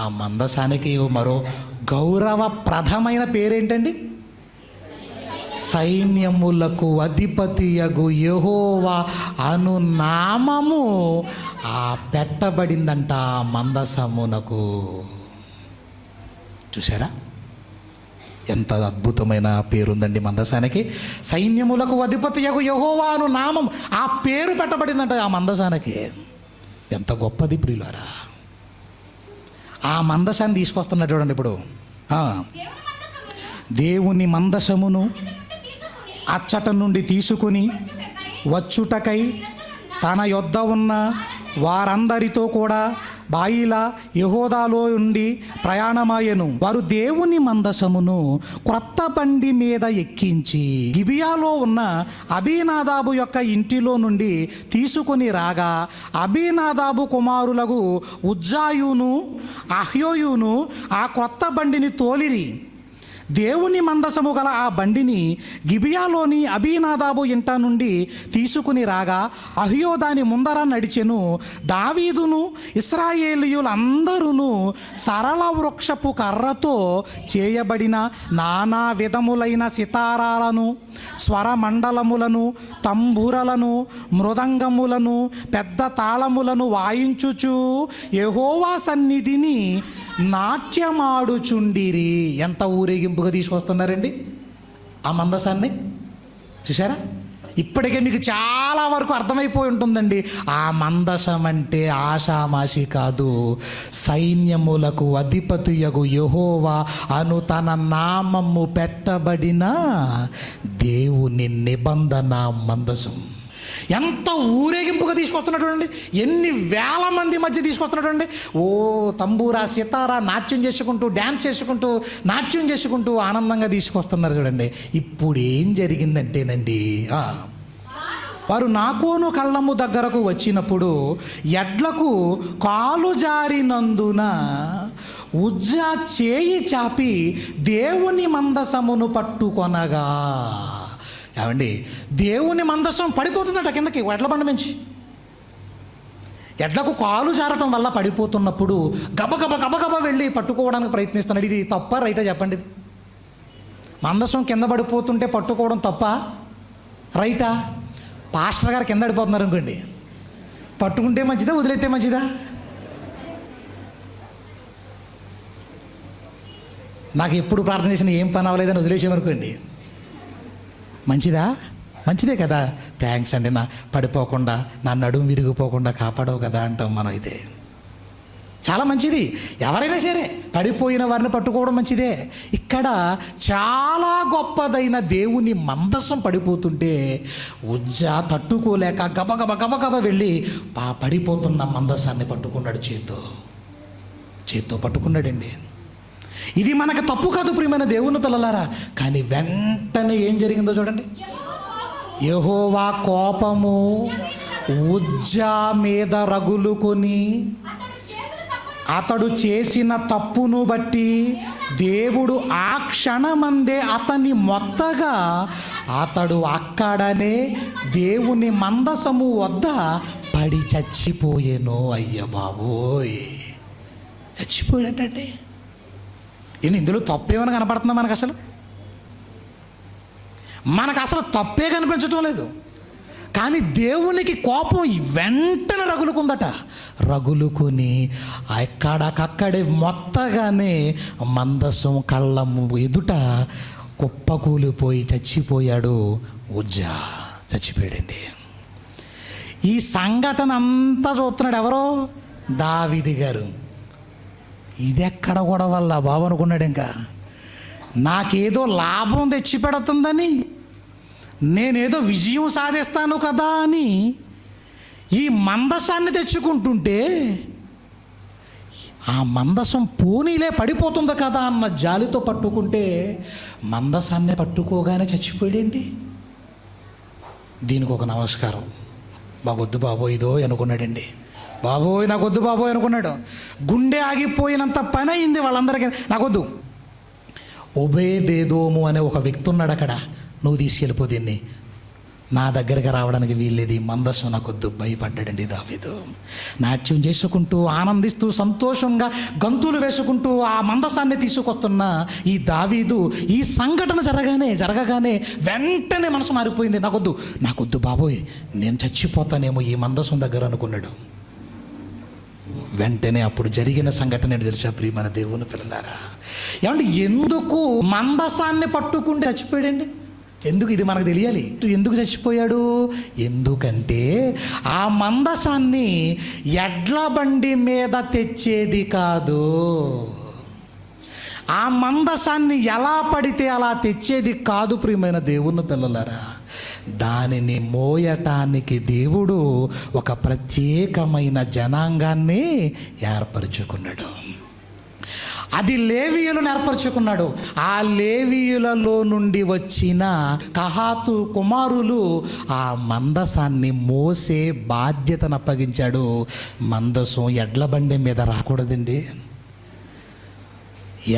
ఆ మందసానికి మరో గౌరవప్రదమైన పేరేంటండి? సైన్యములకు అధిపతియగు యెహోవా అను నామము పెట్టబడిందంట ఆ మందసమునకు. చూసారా ఎంత అద్భుతమైన పేరుందండి మందసానికి. సైన్యములకు అధిపతియగు యెహోవా అను నామం, ఆ పేరు పెట్టబడిందంట ఆ మందసానికి. ఎంత గొప్పది ప్రియులారా. ఆ మందసాన్ని తీసుకొస్తున్నాడు చూడండి ఇప్పుడు. దేవుని మందసమును అచ్చట నుండి తీసుకుని వచ్చుటకై తన యొద్ద ఉన్న వారందరితో కూడా బాయిలా యెహూదాలో ఉండి ప్రయాణమాయెను. వారు దేవుని మందసమును క్రొత్త బండి మీద ఎక్కించి గిబియాలో ఉన్న అబీనాదాబు యొక్క ఇంటిలో నుండి తీసుకుని రాగా, అబీనాదాబు కుమారులకు ఉజ్జాయును అహ్యోయును ఆ క్రొత్త బండిని తోలిరి. దేవుని మందసము గల ఆ బండిని గిబియాలోని అబీనాదాబు ఇంట నుండి తీసుకుని రాగా అహ్యో దాని ముందర నడిచెను. దావీదును ఇశ్రాయేలీయులందరూ సరళ వృక్షపు కర్రతో చేయబడిన నానా విధములైన సితారాలను, స్వరమండలములను, తంబురలను, మృదంగములను, పెద్ద తాళములను వాయించుచు యెహోవా సన్నిధిని నాట్యమాడుచుండిరి. ఎంత ఊరేగింపుగా తీసుకొస్తున్నారండి ఆ మందసాన్ని. చూసారా? ఇప్పటికే మీకు చాలా వరకు అర్థమైపోయి ఉంటుందండి. ఆ మందసం అంటే ఆషామాషి కాదు. సైన్యములకు అధిపతియగు యెహోవా అను తన నామము పెట్టబడిన దేవుని నిబంధన మందసం. ఎంత ఊరేగింపుగా తీసుకొస్తున్నటువంటి, ఎన్ని వేల మంది మధ్య తీసుకొస్తున్నటువంటి. తంబూరా సితారా నాట్యం చేసుకుంటూ, డ్యాన్స్ చేసుకుంటూ, నాట్యం చేసుకుంటూ ఆనందంగా తీసుకొస్తున్నారు చూడండి. ఇప్పుడు ఏం జరిగిందంటేనండి, వారు నాకోను కళ్ళము దగ్గరకు వచ్చినప్పుడు ఎడ్లకు కాలు జారినందున ఉజ్జా చేయి చాపి దేవుని మందసమును పట్టుకొనగా. ఏమండి, దేవుని మందసం పడిపోతుందట కిందకి ఎడ్ల బండ నుంచి. ఎడ్లకు కాలు జారటం వల్ల పడిపోతున్నప్పుడు గబగబ వెళ్ళి పట్టుకోవడానికి ప్రయత్నిస్తున్నాడు. ఇది తప్ప రైటా చెప్పండి? ఇది మందసం కింద పడిపోతుంటే పట్టుకోవడం తప్ప రైటా? పాస్టర్ గారు కింద పడిపోతున్నారు అనుకోండి, పట్టుకుంటే మంచిదా వదిలేస్తే మంచిదా? నాకు ఎప్పుడు ప్రార్థన చేసిన ఏం పని అవ్వలేదని వదిలేసామనుకోండి, మంచిదా? మంచిదే కదా. థ్యాంక్స్ అండి, నా పడిపోకుండా నా నడుము విరిగిపోకుండా కాపాడవు కదా అంటాం మనం. అయితే చాలా మంచిది. ఎవరైనా సరే పడిపోయిన వారిని పట్టుకోవడం మంచిదే. ఇక్కడ చాలా గొప్పదైన దేవుని మందసం పడిపోతుంటే ఉజ్జా తట్టుకోలేక గబగబ వెళ్ళి పడిపోతున్న మందసాన్ని పట్టుకున్నాడు. చేత్తో పట్టుకున్నాడండి. ఇది మనకు తప్పు కాదు ప్రియమైన దేవుని పిల్లలారా. కానీ వెంటనే ఏం జరిగిందో చూడండి. యెహోవా కోపము ఉజ్జా మీద రగులుకొని అతడు చేసిన తప్పును బట్టి దేవుడు ఆ క్షణమందే అతన్ని మొత్తగా అతడు అక్కడనే దేవుని మందసము వద్ద పడి చచ్చిపోయేను. అయ్య బాబోయ్, చచ్చిపోయాడంటే ఇందులో తప్పేమని కనపడుతుందా మనకు అసలు తప్పే కనిపించటం లేదు. కానీ దేవునికి కోపం వెంటనే రగులుకుందట. రగులుకొని ఎక్కడకక్కడే మొత్తగానే మందసం కళ్ళము ఎదుట కుప్పకూలిపోయి చచ్చిపోయాడు. ఉజ్జా చచ్చిపోయాడండి. ఈ సంఘటన అంతా చూస్తున్నాడు ఎవరో? దావీదు గారు. ఇది ఎక్కడ కూడా వల్ల బాబు అనుకున్నాడు. ఇంకా నాకేదో లాభం తెచ్చి పెడుతుందని, నేనేదో విజయం సాధిస్తాను కదా అని ఈ మందసాన్ని తెచ్చుకుంటుంటే ఆ మందసం పోనీలే పడిపోతుంది కదా అన్న జాలితో పట్టుకుంటే మందసాన్ని పట్టుకోగానే చచ్చిపోయాడేంటి? దీనికి ఒక నమస్కారం. బాగొద్దు బాబోయ్ ఇదో అనుకున్నాడండి. బాబోయ్ నాకొద్దు బాబోయ్ అనుకున్నాడు. గుండె ఆగిపోయినంత పని అయింది వాళ్ళందరికీ. నాకొద్దు. ఒబేదేదోము అనే ఒక వ్యక్తి ఉన్నాడు అక్కడ. నువ్వు తీసుకెళ్ళిపో, దీన్ని నా దగ్గరికి రావడానికి వీల్లేదు, ఈ మందసం నాకొద్దు. భయపడ్డాడండి దావీదు. నాట్యం చేసుకుంటూ ఆనందిస్తూ సంతోషంగా గంతులు వేసుకుంటూ ఆ మందసాన్ని తీసుకొస్తున్న ఈ దావీదు ఈ సంఘటన జరగగానే వెంటనే మనసు మారిపోయింది. నాకొద్దు బాబోయ్, నేను చచ్చిపోతానేమో ఈ మందసం దగ్గర అనుకున్నాడు. వెంటనే అప్పుడు జరిగిన సంఘటన ఏంటి తెలుసా ప్రియమైన దేవుని పిల్లలారా? ఏమంటే ఎందుకు మందసాన్ని పట్టుకుంటే చచ్చిపోయాడండి? ఎందుకు? ఇది మనకు తెలియాలి. ఎందుకు చచ్చిపోయాడు? ఎందుకంటే ఆ మందసాన్ని ఎడ్ల బండి మీద తెచ్చేది కాదు. ఆ మందసాన్ని ఎలా పడితే అలా తెచ్చేది కాదు ప్రియమైన దేవుని పిల్లలారా. దానిని మోయటానికి దేవుడు ఒక ప్రత్యేకమైన జనాంగాన్ని ఏర్పరచుకున్నాడు. అది లేవీయులను ఏర్పరచుకున్నాడు. ఆ లేవీయులలో నుండి వచ్చిన కహాతు కుమారులు ఆ మందసాన్ని మోసే బాధ్యతను అప్పగించాడు. మందసం ఎడ్ల బండి మీద రాకూడదండి.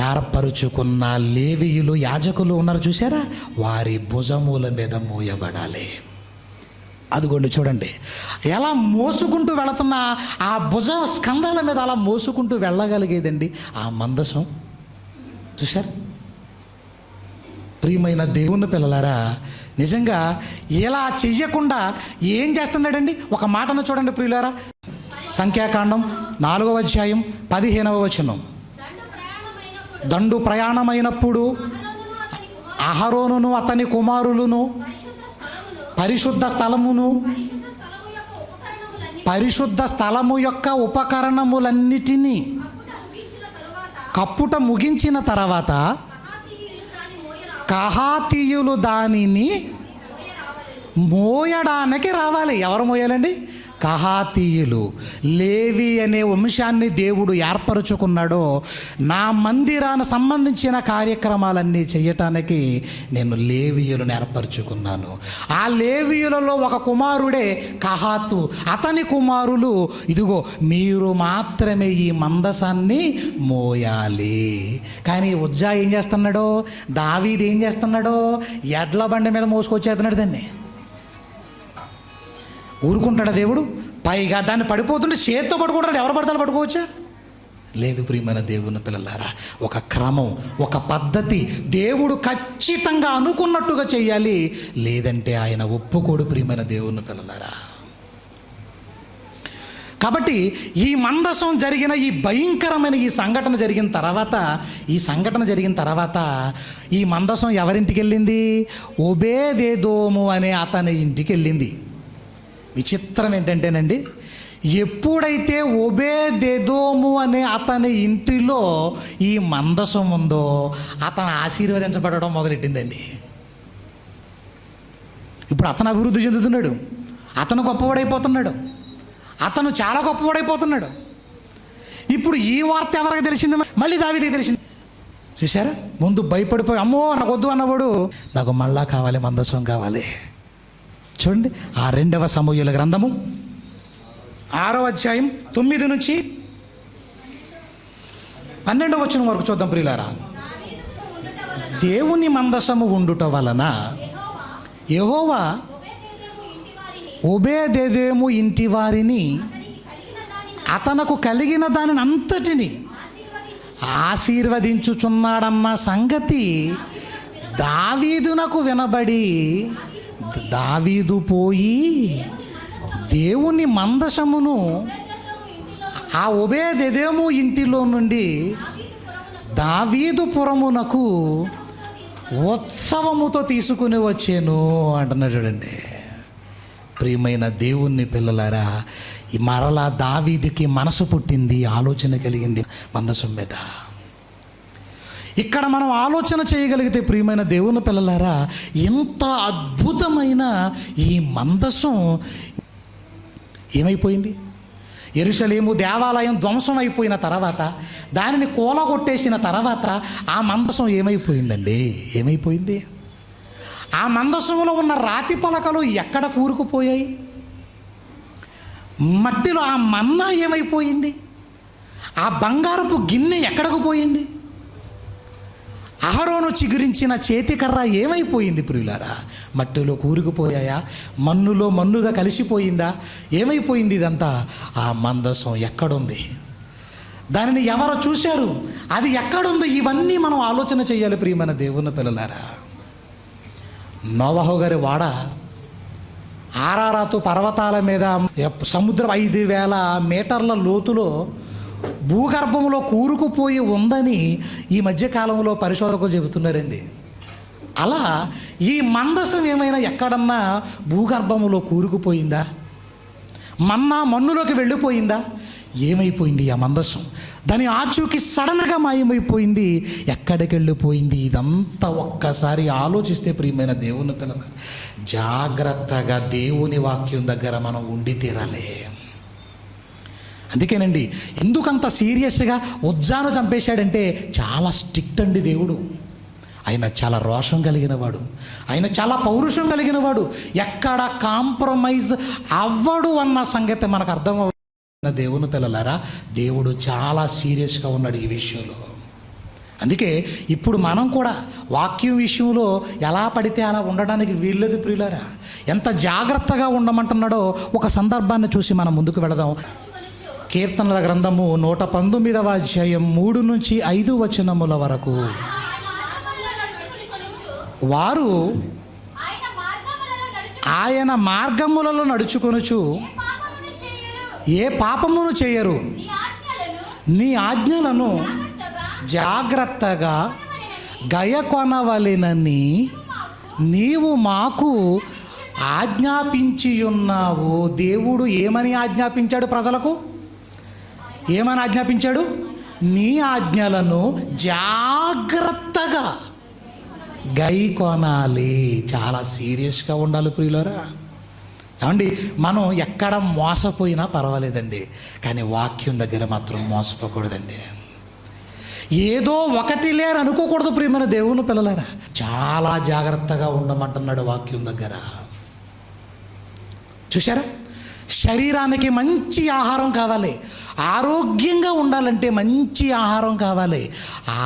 ఏర్పరుచుకున్న లేవీయులు యాజకులు ఉన్నారు చూసారా, వారి భుజముల మీద మోయబడాలి. అదిగోండి చూడండి ఎలా మోసుకుంటూ వెళుతున్న ఆ భుజ స్కంధాల మీద అలా మోసుకుంటూ వెళ్ళగలిగేదండి ఆ మందసం. చూశారు ప్రియమైన దేవుని పిల్లలారా, నిజంగా ఇలా చెయ్యకుండా ఏం చేస్తున్నాడండి? ఒక మాటను చూడండి ప్రియులారా. సంఖ్యాకాండం 4వ అధ్యాయం 15వ వచనం. దండు ప్రయాణమైనప్పుడు అహరోనును అతని కుమారులను పరిశుద్ధ స్థలము యొక్క ఉపకరణములన్నిటినీ కప్పుట ముగించిన తర్వాత కహాతీయులు దానిని మోయడానికి రావాలి. ఎవరు మోయాలండి? కహాతీయులు, లేవి అనే వంశాన్ని దేవుడు ఏర్పరచుకున్నాడో నా మందిరానికి సంబంధించిన కార్యక్రమాలన్నీ చేయటానికి నేను లేవీయులను ఏర్పరచుకున్నాను. ఆ లేవీయులలో ఒక కుమారుడే కహాతు. అతని కుమారులు ఇదిగో మీరు మాత్రమే ఈ మందసాన్ని మోయాలి. కానీ ఉజ్జా ఏం చేస్తున్నాడో, దావీదు ఏం చేస్తున్నాడో, ఎడ్ల బండి మీద మోసుకొచ్చేస్తున్నాడు దాన్ని. ఊరుకుంటాడా దేవుడు? పైగా దాన్ని పడిపోతుంటే చేత్తో పడుకుంటాడు. ఎవరు పడతారు పడుకోవచ్చా? లేదు ప్రియమైన దేవుని పిల్లలారా, ఒక క్రమం, ఒక పద్ధతి దేవుడు ఖచ్చితంగా అనుకున్నట్టుగా చేయాలి. లేదంటే ఆయన ఒప్పుకోడు ప్రియమైన దేవుని పిల్లలారా. కాబట్టి ఈ మందసం జరిగిన ఈ భయంకరమైన ఈ సంఘటన జరిగిన తర్వాత ఈ మందసం ఎవరింటికి వెళ్ళింది? ఓబేదెదోము అనే అతని ఇంటికి వెళ్ళింది. విచిత్రం ఏంటంటేనండి, ఎప్పుడైతే ఓబేదెదోము అనే అతని ఇంటిలో ఈ మందసం ఉందో అతను ఆశీర్వదించబడడం మొదలెట్టిందండి. ఇప్పుడు అతను అభివృద్ధి చెందుతున్నాడు, అతను గొప్పవాడైపోతున్నాడు, అతను చాలా గొప్పవాడైపోతున్నాడు. ఇప్పుడు ఈ వార్త ఎవరికి తెలిసింది? మళ్ళీ దావీదుకి తెలిసింది. చూసారా, ముందు భయపడిపోయి అమ్మో నాకు వద్దు అన్నవాడు నాకు మళ్ళా కావాలి, మందసం కావాలి. చూడండి, ఆ 2వ సమూయేలు గ్రంథము 6వ అధ్యాయం 9 నుంచి 12వ వచనం వరకు చూద్దాం ప్రియులారా. దేవుని మందసము ఉండుట వలన యెహోవా ఓబేదెదోము ఇంటి వారిని అతనకు కలిగిన దానిని అంతటిని ఆశీర్వదించుచున్నాడన్న సంగతి దావీదునకు వినబడి దావీదు పోయి దేవుని మందసమును ఆ ఓబేదెదోము ఇంటిలో నుండి దావీదు పురమునకు ఉత్సవముతో తీసుకుని వచ్చాను అంటున్నాడు. చూడండి ప్రియమైన దేవుని పిల్లలారా, ఈ మరలా దావీదుకి మనసు పుట్టింది, ఆలోచన కలిగింది మందసం మీద. ఇక్కడ మనం ఆలోచన చేయగలిగితే ప్రియమైన దేవుని పిల్లలారా, ఎంత అద్భుతమైన ఈ మందసం ఏమైపోయింది? యెరూషలేము దేవాలయం ధ్వంసం అయిపోయిన తర్వాత, దానిని కూలగొట్టేసిన తర్వాత ఆ మందసం ఏమైపోయిందండి? ఏమైపోయింది? ఆ మందసంలో ఉన్న రాతి పలకలు ఎక్కడ కూరుకుపోయాయి? మట్టిలో ఆ మన్నా ఏమైపోయింది? ఆ బంగారపు గిన్నె ఎక్కడకు పోయింది? అహరోను చిగురించిన చేతికర్ర ఏమైపోయింది ప్రియులారా? మట్టిలో కూరుకుపోయాయా? మన్నులో మన్నుగా కలిసిపోయిందా? ఏమైపోయింది ఇదంతా? ఆ మందసం ఎక్కడుంది? దానిని ఎవరు చూశారు? అది ఎక్కడుంది? ఇవన్నీ మనం ఆలోచన చేయాలి ప్రియమైన దేవుని పిల్లలారా. నోవహు గారి వాడ ఆరారాతు పర్వతాల మీద సముద్రం 5,000 మీటర్ల లోతులో భూగర్భంలో కూరుకుపోయి ఉందని ఈ మధ్యకాలంలో పరిశోధకులు చెబుతున్నారండి. అలా ఈ మందసం ఏమైనా ఎక్కడన్నా భూగర్భంలో కూరుకుపోయిందా? మన్నులోకి వెళ్ళిపోయిందా? ఏమైపోయింది ఆ మందసం? దాని ఆచూకి సడన్గా మాయమైపోయింది. ఎక్కడికి వెళ్ళిపోయింది? ఇదంతా ఒక్కసారి ఆలోచిస్తే ప్రియమైన దేవుని పిల్లలు, జాగ్రత్తగా దేవుని వాక్యం దగ్గర మనం ఉండి తీరాలి. అందుకేనండి ఎందుకంత సీరియస్గా ఉజ్జాను చంపేశాడంటే, చాలా స్ట్రిక్ట్ అండి దేవుడు. ఆయన చాలా రోషం కలిగిన వాడు, ఆయన చాలా పౌరుషం కలిగిన వాడు. ఎక్కడ కాంప్రమైజ్ అవ్వడు అన్న సంగతి మనకు అర్థమవుతుంది. దేవుని పిల్లలారా, దేవుడు చాలా సీరియస్గా ఉన్నాడు ఈ విషయంలో. అందుకే ఇప్పుడు మనం కూడా వాక్యం విషయంలో ఎలా పడితే అలా ఉండడానికి వీల్లేదు ప్రియులారా. ఎంత జాగ్రత్తగా ఉండమంటున్నాడో ఒక సందర్భాన్ని చూసి మనం ముందుకు వెళదాం. కీర్తనల గ్రంథము 119వ అధ్యాయం 3 నుంచి 5 వచనముల వరకు. వారు ఆయన మార్గములలో నడుచుకొనుచు ఏ పాపమును చేయరు, నీ ఆజ్ఞలను జాగ్రత్తగా గైకొనవలెనని నీవు మాకు ఆజ్ఞాపించి ఉన్నావు. దేవుడు ఏమని ఆజ్ఞాపించాడు ప్రజలకు? ఏమని ఆజ్ఞాపించాడు? నీ ఆజ్ఞలను జాగ్రత్తగా గైకొనాలి. చాలా సీరియస్గా ఉండాలి ప్రియులారా. ఏమండి, మనం ఎక్కడ మోసపోయినా పర్వాలేదండి, కానీ వాక్యం దగ్గర మాత్రం మోసపోకూడదండి. ఏదో ఒకటి లేరు అనుకోకూడదు ప్రియమైన దేవుని పిల్లలారా. చాలా జాగ్రత్తగా ఉండమంటున్నాడు వాక్యం దగ్గర. చూసారా, శరీరానికి మంచి ఆహారం కావాలి, ఆరోగ్యంగా ఉండాలంటే మంచి ఆహారం కావాలి.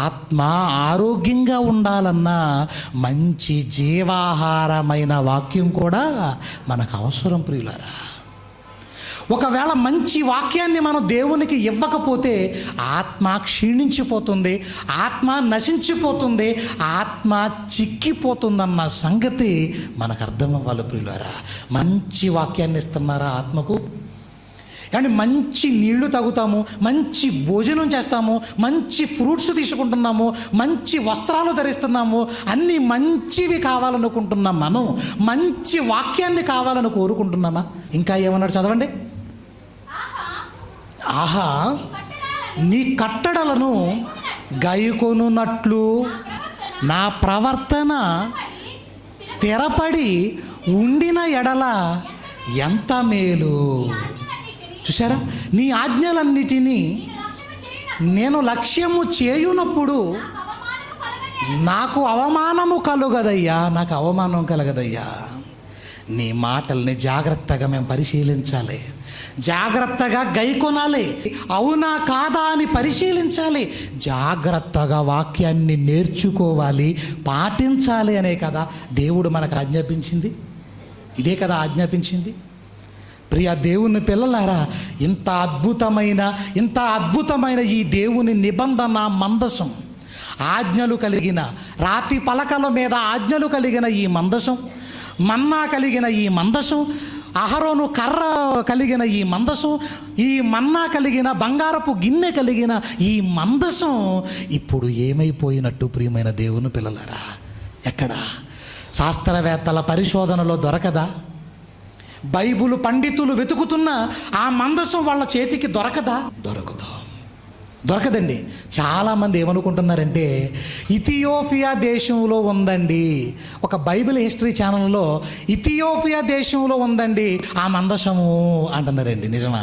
ఆత్మ ఆరోగ్యంగా ఉండాలన్నా మంచి జీవాహారమైన వాక్యం కూడా మనకు అవసరం ప్రియులారా. ఒకవేళ మంచి వాక్యాన్ని మనం దేవునికి ఇవ్వకపోతే ఆత్మ క్షీణించిపోతుంది, ఆత్మ నశించిపోతుంది, ఆత్మ చిక్కిపోతుందన్న సంగతి మనకు అర్థం అవ్వాలి ప్రియులారా. మంచి వాక్యాన్ని ఇస్తున్నారా ఆత్మకు? అంటే మంచి నీళ్లు తాగుతాము, మంచి భోజనం చేస్తాము, మంచి ఫ్రూట్స్ తీసుకుంటున్నాము, మంచి వస్త్రాలు ధరిస్తున్నాము, అన్నీ మంచివి కావాలనుకుంటున్నాం. మనం మంచి వాక్యాన్ని కావాలని కోరుకుంటున్నామా? ఇంకా ఏమన్నాడు చదవండి. ఆహా, నీ కట్టడలను గైకొనున్నట్లు నా ప్రవర్తన స్థిరపడి ఉండిన ఎడల ఎంత మేలు. చూసారా, నీ ఆజ్ఞలన్నిటినీ నేను లక్ష్యము చేయునప్పుడు నాకు అవమానము కలుగదయ్యా, నాకు అవమానం కలగదయ్యా. నీ మాటల్ని జాగ్రత్తగా మేము పరిశీలించాలి, జాగ్రత్తగా గైకొనాలి, అవునా కాదా అని పరిశీలించాలి, జాగ్రత్తగా వాక్యాన్ని నేర్చుకోవాలి, పాటించాలి అనే కదా దేవుడు మనకు ఆజ్ఞాపించింది. ఇదే కదా ఆజ్ఞాపించింది. ప్రియ దేవుని పిల్లలారా, ఇంత అద్భుతమైన ఈ దేవుని నిబంధన మందసం, ఆజ్ఞలు కలిగిన, రాతి పలకల మీద ఆజ్ఞలు కలిగిన ఈ మందసం, మన్నా కలిగిన ఈ మందసం, అహరోను కర్ర కలిగిన ఈ మందసం, ఈ మన్నా కలిగిన బంగారపు గిన్నె కలిగిన ఈ మందసం ఇప్పుడు ఏమైపోయినట్టు ప్రియమైన దేవుని పిల్లలారా? ఎక్కడ? శాస్త్రవేత్తల పరిశోధనలో దొరకదా? బైబుల్ పండితులు వెతుకుతున్న ఆ మందసం వాళ్ళ చేతికి దొరకదా? దొరకదండి. చాలామంది ఏమనుకుంటున్నారంటే ఇథియోపియా దేశంలో ఉందండి, ఒక బైబిల్ హిస్టరీ ఛానల్లో ఇథియోపియా దేశంలో ఉందండి ఆ మందసము అంటున్నారండి. నిజమా?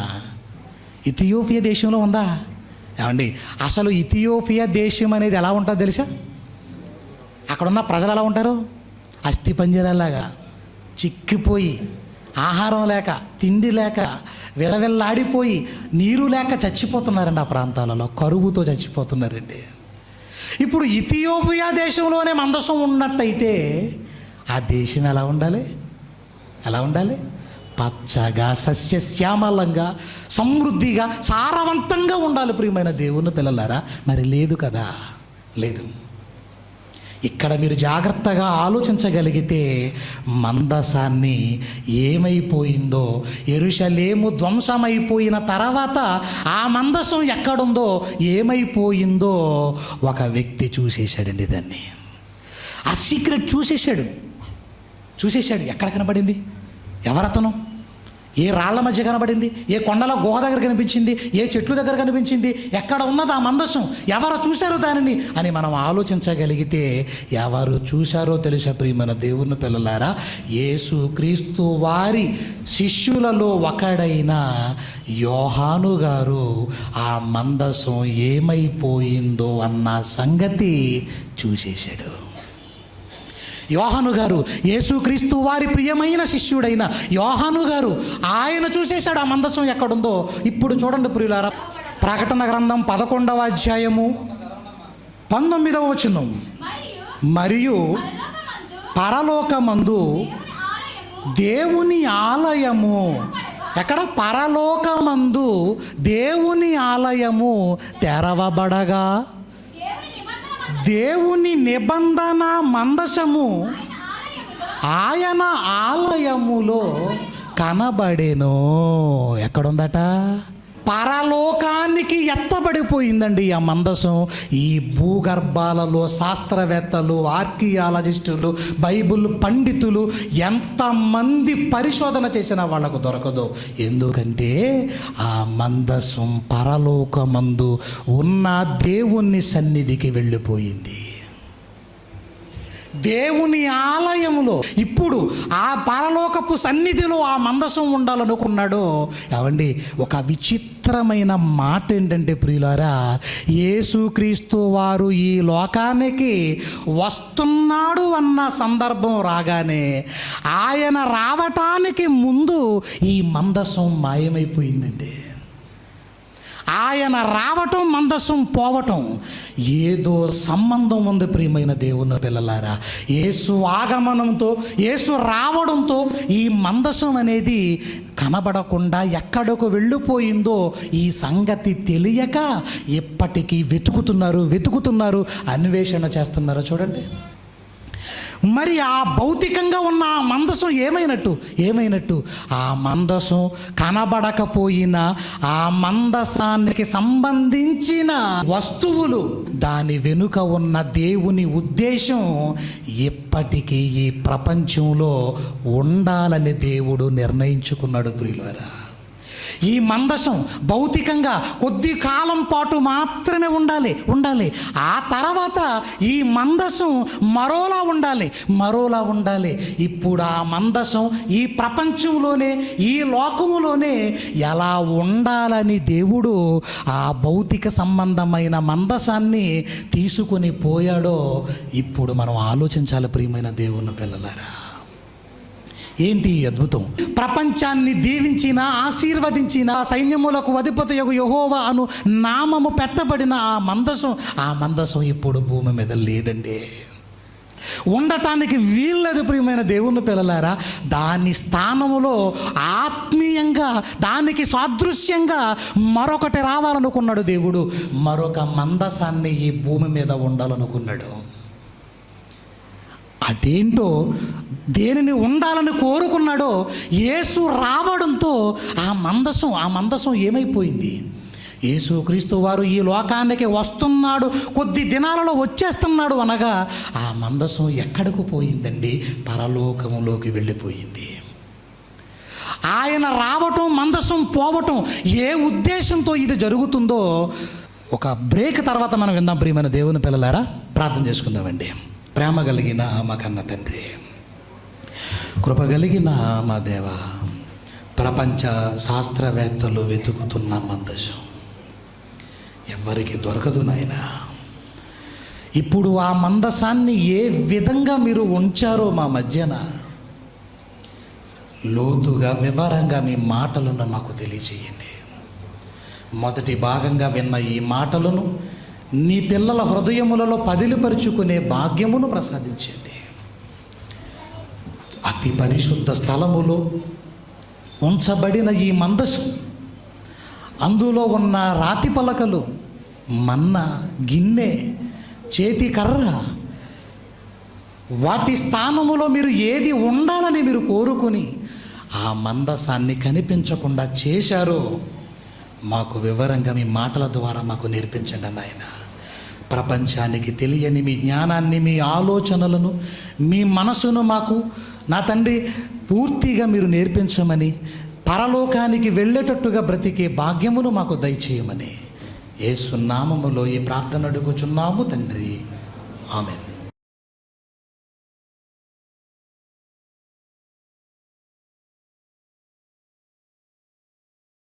ఇథియోపియా దేశంలో ఉందా? ఏమండి, అసలు ఇథియోపియా దేశం అనేది ఎలా ఉంటుందో తెలుసా? అక్కడున్న ప్రజలు ఎలా ఉంటారు? అస్థిపంజరాలాగా చిక్కిపోయి, ఆహారం లేక, తిండి లేక, విలవిల్లాడిపోయి, నీరు లేక చచ్చిపోతున్నారండి. ఆ ప్రాంతాలలో కరువుతో చచ్చిపోతున్నారండి. ఇప్పుడు ఇథియోపియా దేశంలోనే మందసం ఉన్నట్టయితే ఆ దేశం ఎలా ఉండాలి? పచ్చగా, సస్యశ్యామలంగా, సమృద్ధిగా, సారవంతంగా ఉండాలి ప్రియమైన దేవుని పిల్లలారా. మరి లేదు కదా, లేదు. ఇక్కడ మీరు జాగ్రత్తగా ఆలోచించగలిగితే మందసాన్ని ఏమైపోయిందో, యెరూషలేము ధ్వంసమైపోయిన తర్వాత ఆ మందసం ఎక్కడుందో, ఏమైపోయిందో ఒక వ్యక్తి చూసేశాడండి. దాన్ని ఆ సీక్రెట్ చూసేశాడు. ఎక్కడ కనబడింది? ఎవరతను? ఏ రాళ్ల మధ్య కనబడింది? ఏ కొండల గుహ దగ్గర కనిపించింది? ఏ చెట్లు దగ్గర కనిపించింది? ఎక్కడ ఉన్నది ఆ మందసం? ఎవరు చూశారు దానిని అని మనం ఆలోచించగలిగితే ఎవరు చూశారో తెలుసా ప్రియమైన దేవుని పిల్లలారా? యేసు క్రీస్తు వారి శిష్యులలో ఒకడైన యోహాను గారు ఆ మందసం ఏమైపోయిందో అన్న సంగతి చూసేశాడు. యోహాను గారు, యేసుక్రీస్తు వారి ప్రియమైన శిష్యుడైన యోహాను గారు, ఆయన చూసేశాడు ఆ మందసం ఎక్కడుందో. ఇప్పుడు చూడండి ప్రియులారా, ప్రకటన గ్రంథం 11వ అధ్యాయము 19వ వచనం. మరియు పరలోకమందు దేవుని ఆలయము, ఎక్కడ? పరలోకమందు దేవుని ఆలయము తెరవబడగా దేవుని నిబంధన మందసము ఆయన ఆలయములో కనబడెను. ఎక్కడుందట? పరలోకానికి ఎత్తబడిపోయిందండి ఆ మందసం. ఈ భూగర్భాలలో శాస్త్రవేత్తలు, ఆర్కియాలజిస్టులు, బైబిల్ పండితులు ఎంతమంది పరిశోధన చేసినా వాళ్ళకు దొరకదు. ఎందుకంటే ఆ మందసం పరలోకమందు ఉన్న దేవుని సన్నిధికి వెళ్ళిపోయింది. దేవుని ఆలయములో ఇప్పుడు ఆ పరలోకపు సన్నిధిలో ఆ మందసం ఉండాలనుకున్నాడో, ఏమండి, ఒక విచిత్రమైన మాట ఏంటంటే ప్రియులారా, యేసుక్రీస్తు వారు ఈ లోకానికి వస్తున్నాడు అన్న సందర్భం రాగానే ఆయన రావటానికి ముందు ఈ మందసం మాయమైపోయిందండి. ఆయన రావటం, మందసం పోవటం ఏదో సంబంధం ఉంది ప్రియమైన దేవుని పిల్లలారా. యేసు ఆగమనంతో, యేసు రావడంతో ఈ మందసం అనేది కనబడకుండా ఎక్కడకు వెళ్ళిపోయిందో ఈ సంగతి తెలియక ఎప్పటికీ వెతుకుతున్నారు, అన్వేషణ చేస్తున్నారు. చూడండి, మరి ఆ భౌతికంగా ఉన్న ఆ మందసం ఏమైనట్టు ఆ మందసం కనబడకపోయినా ఆ మందసానికి సంబంధించిన వస్తువులు, దాని వెనుక ఉన్న దేవుని ఉద్దేశం ఎప్పటికీ ఈ ప్రపంచంలో ఉండాలని దేవుడు నిర్ణయించుకున్నాడు ప్రియులారా. ఈ మందసం భౌతికంగా కొద్ది కాలం పాటు మాత్రమే ఉండాలి. ఆ తర్వాత ఈ మందసం మరోలా ఉండాలి. ఇప్పుడు ఆ మందసం ఈ ప్రపంచంలోనే, ఈ లోకములోనే ఎలా ఉండాలని దేవుడు ఆ భౌతిక సంబంధమైన మందసాన్ని తీసుకొని పోయాడో ఇప్పుడు మనం ఆలోచించాలి ప్రియమైన దేవుని పిల్లలారా. ఏంటి అద్భుతం? ప్రపంచాన్ని దీవించిన, ఆశీర్వదించిన, సైన్యములకు అధిపతియగు యెహోవా అను నామము పెట్టబడిన ఆ మందసం ఇప్పుడు భూమి మీద లేదండి, ఉండటానికి వీల్లేదు ప్రియమైన దేవుని పిల్లలారా. దాని స్థానములో ఆత్మీయంగా, దానికి సాదృశ్యంగా మరొకటి రావాలనుకున్నాడు దేవుడు. మరొక మందసాన్ని ఈ భూమి మీద ఉండాలనుకున్నాడు. అదేంటో, దేనిని ఉండాలని కోరుకున్నాడో యేసు రావడంతో ఆ మందసం ఏమైపోయింది? యేసుక్రీస్తు వారు ఈ లోకానికి వస్తున్నాడు, కొద్ది దినాలలో వచ్చేస్తున్నాడు అనగా ఆ మందసం ఎక్కడికి పోయిందండి? పరలోకములోకి వెళ్ళిపోయింది. ఆయన రావటం, మందసం పోవటం ఏ ఉద్దేశంతో ఇది జరుగుతుందో ఒక బ్రేక్ తర్వాత మనం విందాం ప్రియమైన దేవుని పిల్లలారా. ప్రార్థన చేసుకుందామండి. ప్రేమ కలిగిన మా కన్న తండ్రి, కృప కలిగిన మా దేవ, ప్రపంచ శాస్త్రవేత్తలు వెతుకుతున్న మందసం ఎవరికి దొరకదు నాయన. ఇప్పుడు ఆ మందసాన్ని ఏ విధంగా మీరు ఉంచారో మా మధ్యన లోతుగా, వివరంగా మీ మాటలను మాకు తెలియజేయండి. మొదటి భాగంగా విన్న ఈ మాటలను నీ పిల్లల హృదయములలో పదిలిపరుచుకునే భాగ్యమును ప్రసాదించండి. అతి పరిశుద్ధ స్థలములో ఉంచబడిన ఈ మందసం, అందులో ఉన్న రాతి పలకలు, మన్న, గిన్నె, చేతి కర్ర, వాటి స్థానములో మీరు ఏది ఉండాలని మీరు కోరుకొని ఆ మందసాన్ని కనిపించకుండా చేశారో మాకు వివరంగా మీ మాటల ద్వారా మాకు నేర్పించండి నాయన. ప్రపంచానికి తెలియని మీ జ్ఞానాన్ని, మీ ఆలోచనలను, మీ మనసును మాకు నా తండ్రి పూర్తిగా మీరు నేర్పించమని, పరలోకానికి వెళ్ళేటట్టుగా బ్రతికే భాగ్యమును మాకు దయచేయమని యేసు నామములో ఈ ప్రార్థన అడుగుచున్నాము తండ్రి. ఆమేన్.